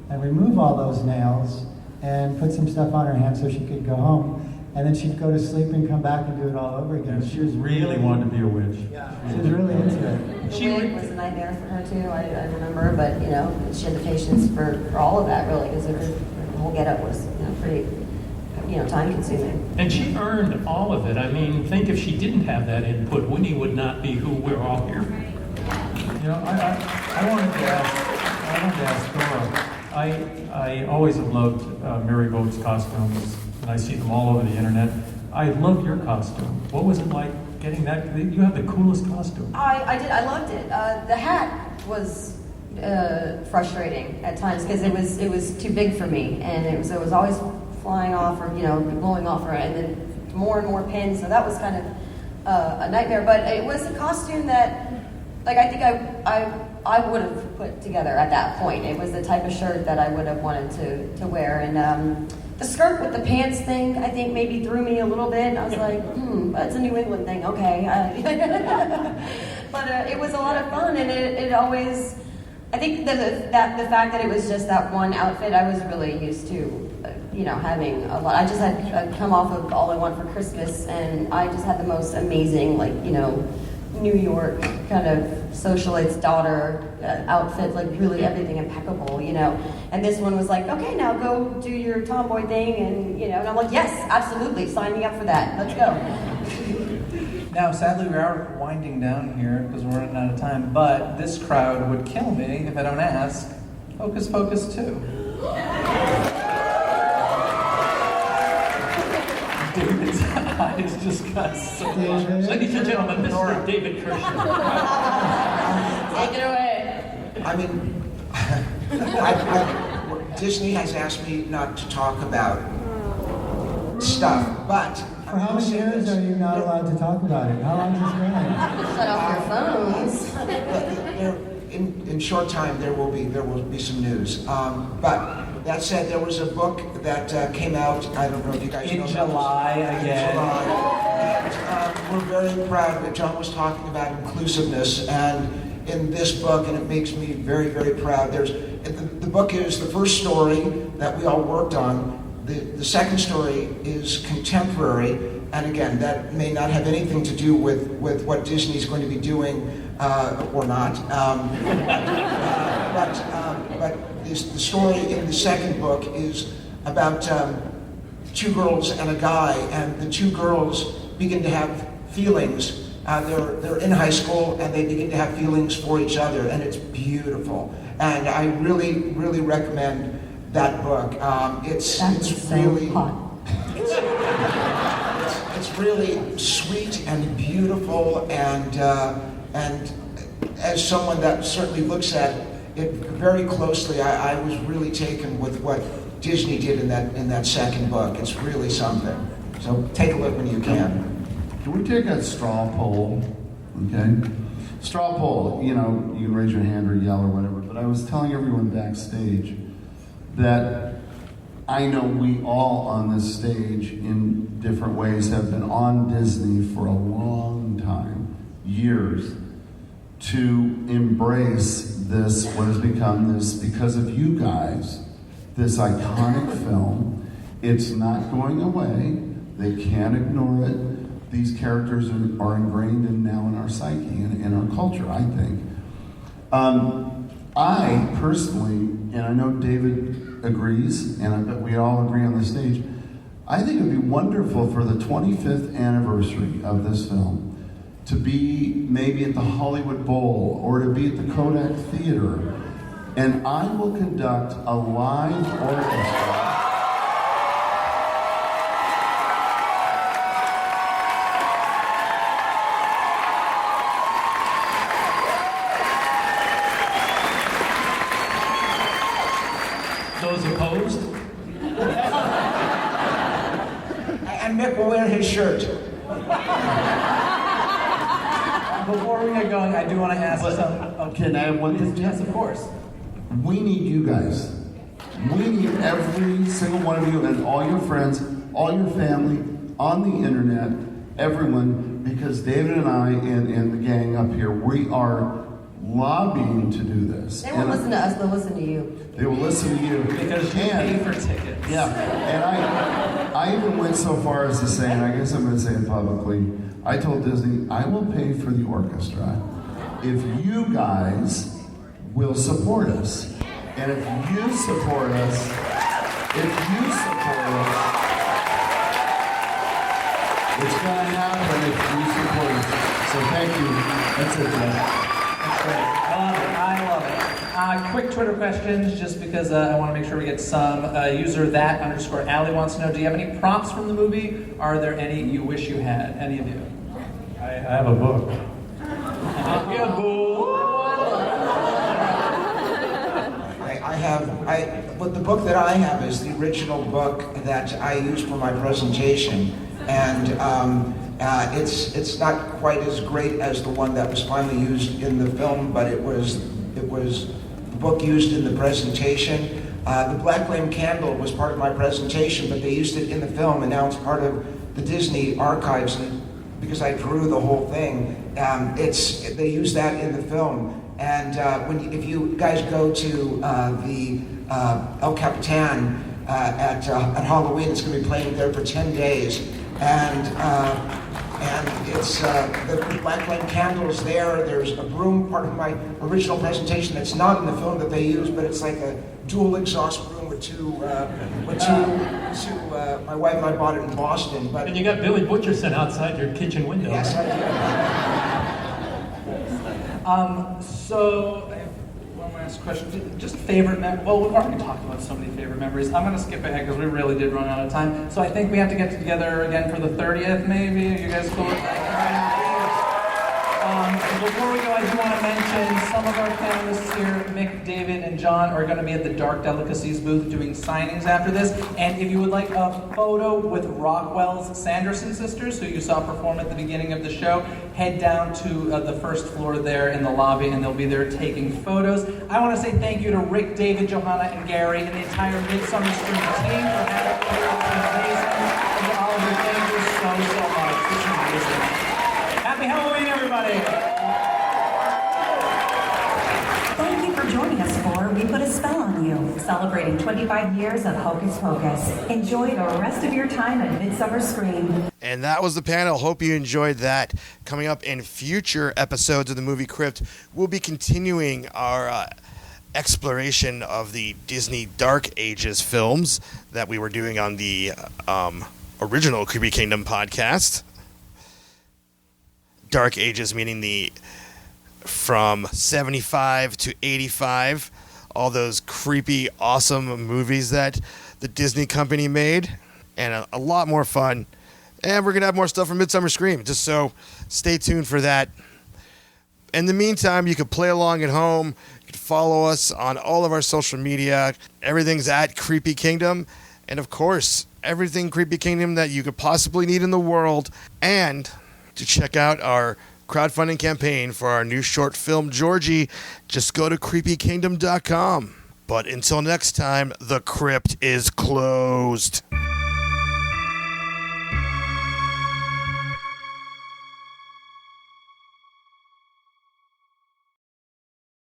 S10: and remove all those nails and put some stuff on her hand so she could go home. And then she'd go to sleep and come back and do it all over again.
S9: She was really wanted to be a witch.
S10: Yeah. She was really into it.
S8: The wig was a nightmare for her too, I remember, but she had the patience for all of that really, because her whole getup was pretty time consuming.
S7: And she earned all of it. I mean, think if she didn't have that input, Winnie would not be who we're all here.
S9: I wanted to ask Thora. I always have loved Mary Boat's costumes, and I see them all over the internet. I love your costume. What was it like getting that? You have the coolest costume.
S8: I did. I loved it. The hat was frustrating at times because it was too big for me, and it was always flying off or blowing off, and then more and more pins. So that was kind of a nightmare. But it was a costume that, I think I would have put together at that point. It was the type of shirt that I would have wanted to wear, and the skirt with the pants thing, I think maybe threw me a little bit. I was like, it's a New England thing, okay. But it was a lot of fun, and it always, I think that the fact that it was just that one outfit, I was really used to, having a lot. I just had come off of All I Want for Christmas, and I just had the most amazing, New York kind of socialite's daughter outfit, really everything impeccable, And this one was like, okay, now go do your tomboy thing, and and I'm like, yes, absolutely, sign me up for that. Let's go.
S5: Now, sadly, we are winding down here because we're running out of time, but this crowd would kill me if I don't ask Hocus Pocus 2. David's eyes just got so large.
S7: Ladies and gentlemen, Mr. David Kirschner.
S8: Take it away.
S6: I mean, Disney has asked me not to talk about stuff, but
S10: For how many years are you not allowed to talk about it? How long is this going?
S8: Shut off your phones.
S6: In short time, there will be some news. But that said, there was a book that came out. I don't know if you guys know.
S5: In July again.
S6: In July. And we're very proud that John was talking about inclusiveness, and in this book, and it makes me very, very proud. The book is the first story that we all worked on. The second story is contemporary, and again, that may not have anything to do with what Disney's going to be doing or not. But the story in the second book is about two girls and a guy, and the two girls begin to have feelings. They're in high school, and they begin to have feelings for each other, and it's beautiful. And I really, really recommend that book. It's really hot. It's really sweet and beautiful, and as someone that certainly looks at it very closely, I was really taken with what Disney did in that second book. It's really something. So take a look when you can.
S11: Can we take a straw poll? Okay? Straw poll, you can raise your hand or yell or whatever, but I was telling everyone backstage that I know we all on this stage in different ways have been on Disney for a long time, years, to embrace this, what has become this, because of you guys, this iconic film. It's not going away. They can't ignore it. These characters are ingrained now in our psyche and in our culture, I think. I personally, and I know David agrees, and I bet we all agree on the stage, I think it would be wonderful for the 25th anniversary of this film to be maybe at the Hollywood Bowl or to be at the Kodak Theater, and I will conduct a live orchestra.
S7: Those opposed?
S6: And Mick will wear his shirt.
S5: Before we get going, I do want to ask something.
S11: Can I have one thing?
S5: Yes, of course.
S11: We need you guys. We need every single one of you and all your friends, all your family, on the internet, everyone, because David and I and the gang up here, we are lobbying to do this.
S8: They won't listen to us, they'll listen to you.
S11: They will listen to you.
S5: Because you pay for tickets.
S11: Yeah, and I even went so far as to say, and I guess I'm going to say it publicly, I told Disney, I will pay for the orchestra if you guys will support us. And if you support us, it's going to happen if you support us. So thank you. That's it, Jeff.
S5: That's great. I love it. Quick Twitter questions, just because I want to make sure we get some. User _Allie wants to know, do you have any props from the movie? Are there any you wish you had? Any of you?
S9: I have a book.
S6: But the book that I have is the original book that I used for my presentation, and it's not quite as great as the one that was finally used in the film, but it was the book used in the presentation. The Black Flame Candle was part of my presentation, but they used it in the film, and now it's part of the Disney archives. And because I drew the whole thing, they use that in the film. And if you guys go to the El Capitan at Halloween, it's going to be playing there for 10 days, and it's the Black Flame Candle is there. There's a broom, part of my original presentation that's not in the film that they use, but it's like a dual exhaust broom with two. My wife and I bought it in Boston. But
S7: And you got Billy Butcherson outside your kitchen window.
S6: Yes, I do.
S5: So, I have one last question. Just favorite memories. Well, we've already talked about so many favorite memories. I'm going to skip ahead because we really did run out of time. So I think we have to get together again for the 30th, maybe. Are you guys cool with that? Before we go, I do want to mention some of our panelists here, Mick, David, and John, are going to be at the Dark Delicacies booth doing signings after this. And if you would like a photo with Rockwell's Sanderson sisters, who you saw perform at the beginning of the show, head down to the first floor there in the lobby, and they'll be there taking photos. I want to say thank you to Rick, David, Johanna, and Gary, and the entire Midsummer Scream team for having me. It's amazing. And to all of you, thank you so much. It's amazing. Happy Halloween, everybody!
S4: Thank you for joining us for We Put a Spell on You, celebrating 25 years of Hocus Pocus. Enjoy the rest of your time at Midsummer Scream.
S1: And that was the panel. Hope you enjoyed that. Coming up in future episodes of the Movie Crypt, we'll be continuing our exploration of the Disney Dark Ages films that we were doing on the original Creepy Kingdom podcast. Dark Ages meaning the from 75 to 85, all those creepy, awesome movies that the Disney company made, and a lot more fun. And we're going to have more stuff from Midsummer Scream, just so stay tuned for that. In the meantime, you can play along at home. You can follow us on all of our social media. Everything's at Creepy Kingdom. And of course, everything Creepy Kingdom that you could possibly need in the world. And to check out our crowdfunding campaign for our new short film, Georgie, just go to creepykingdom.com. But until next time, the crypt is closed.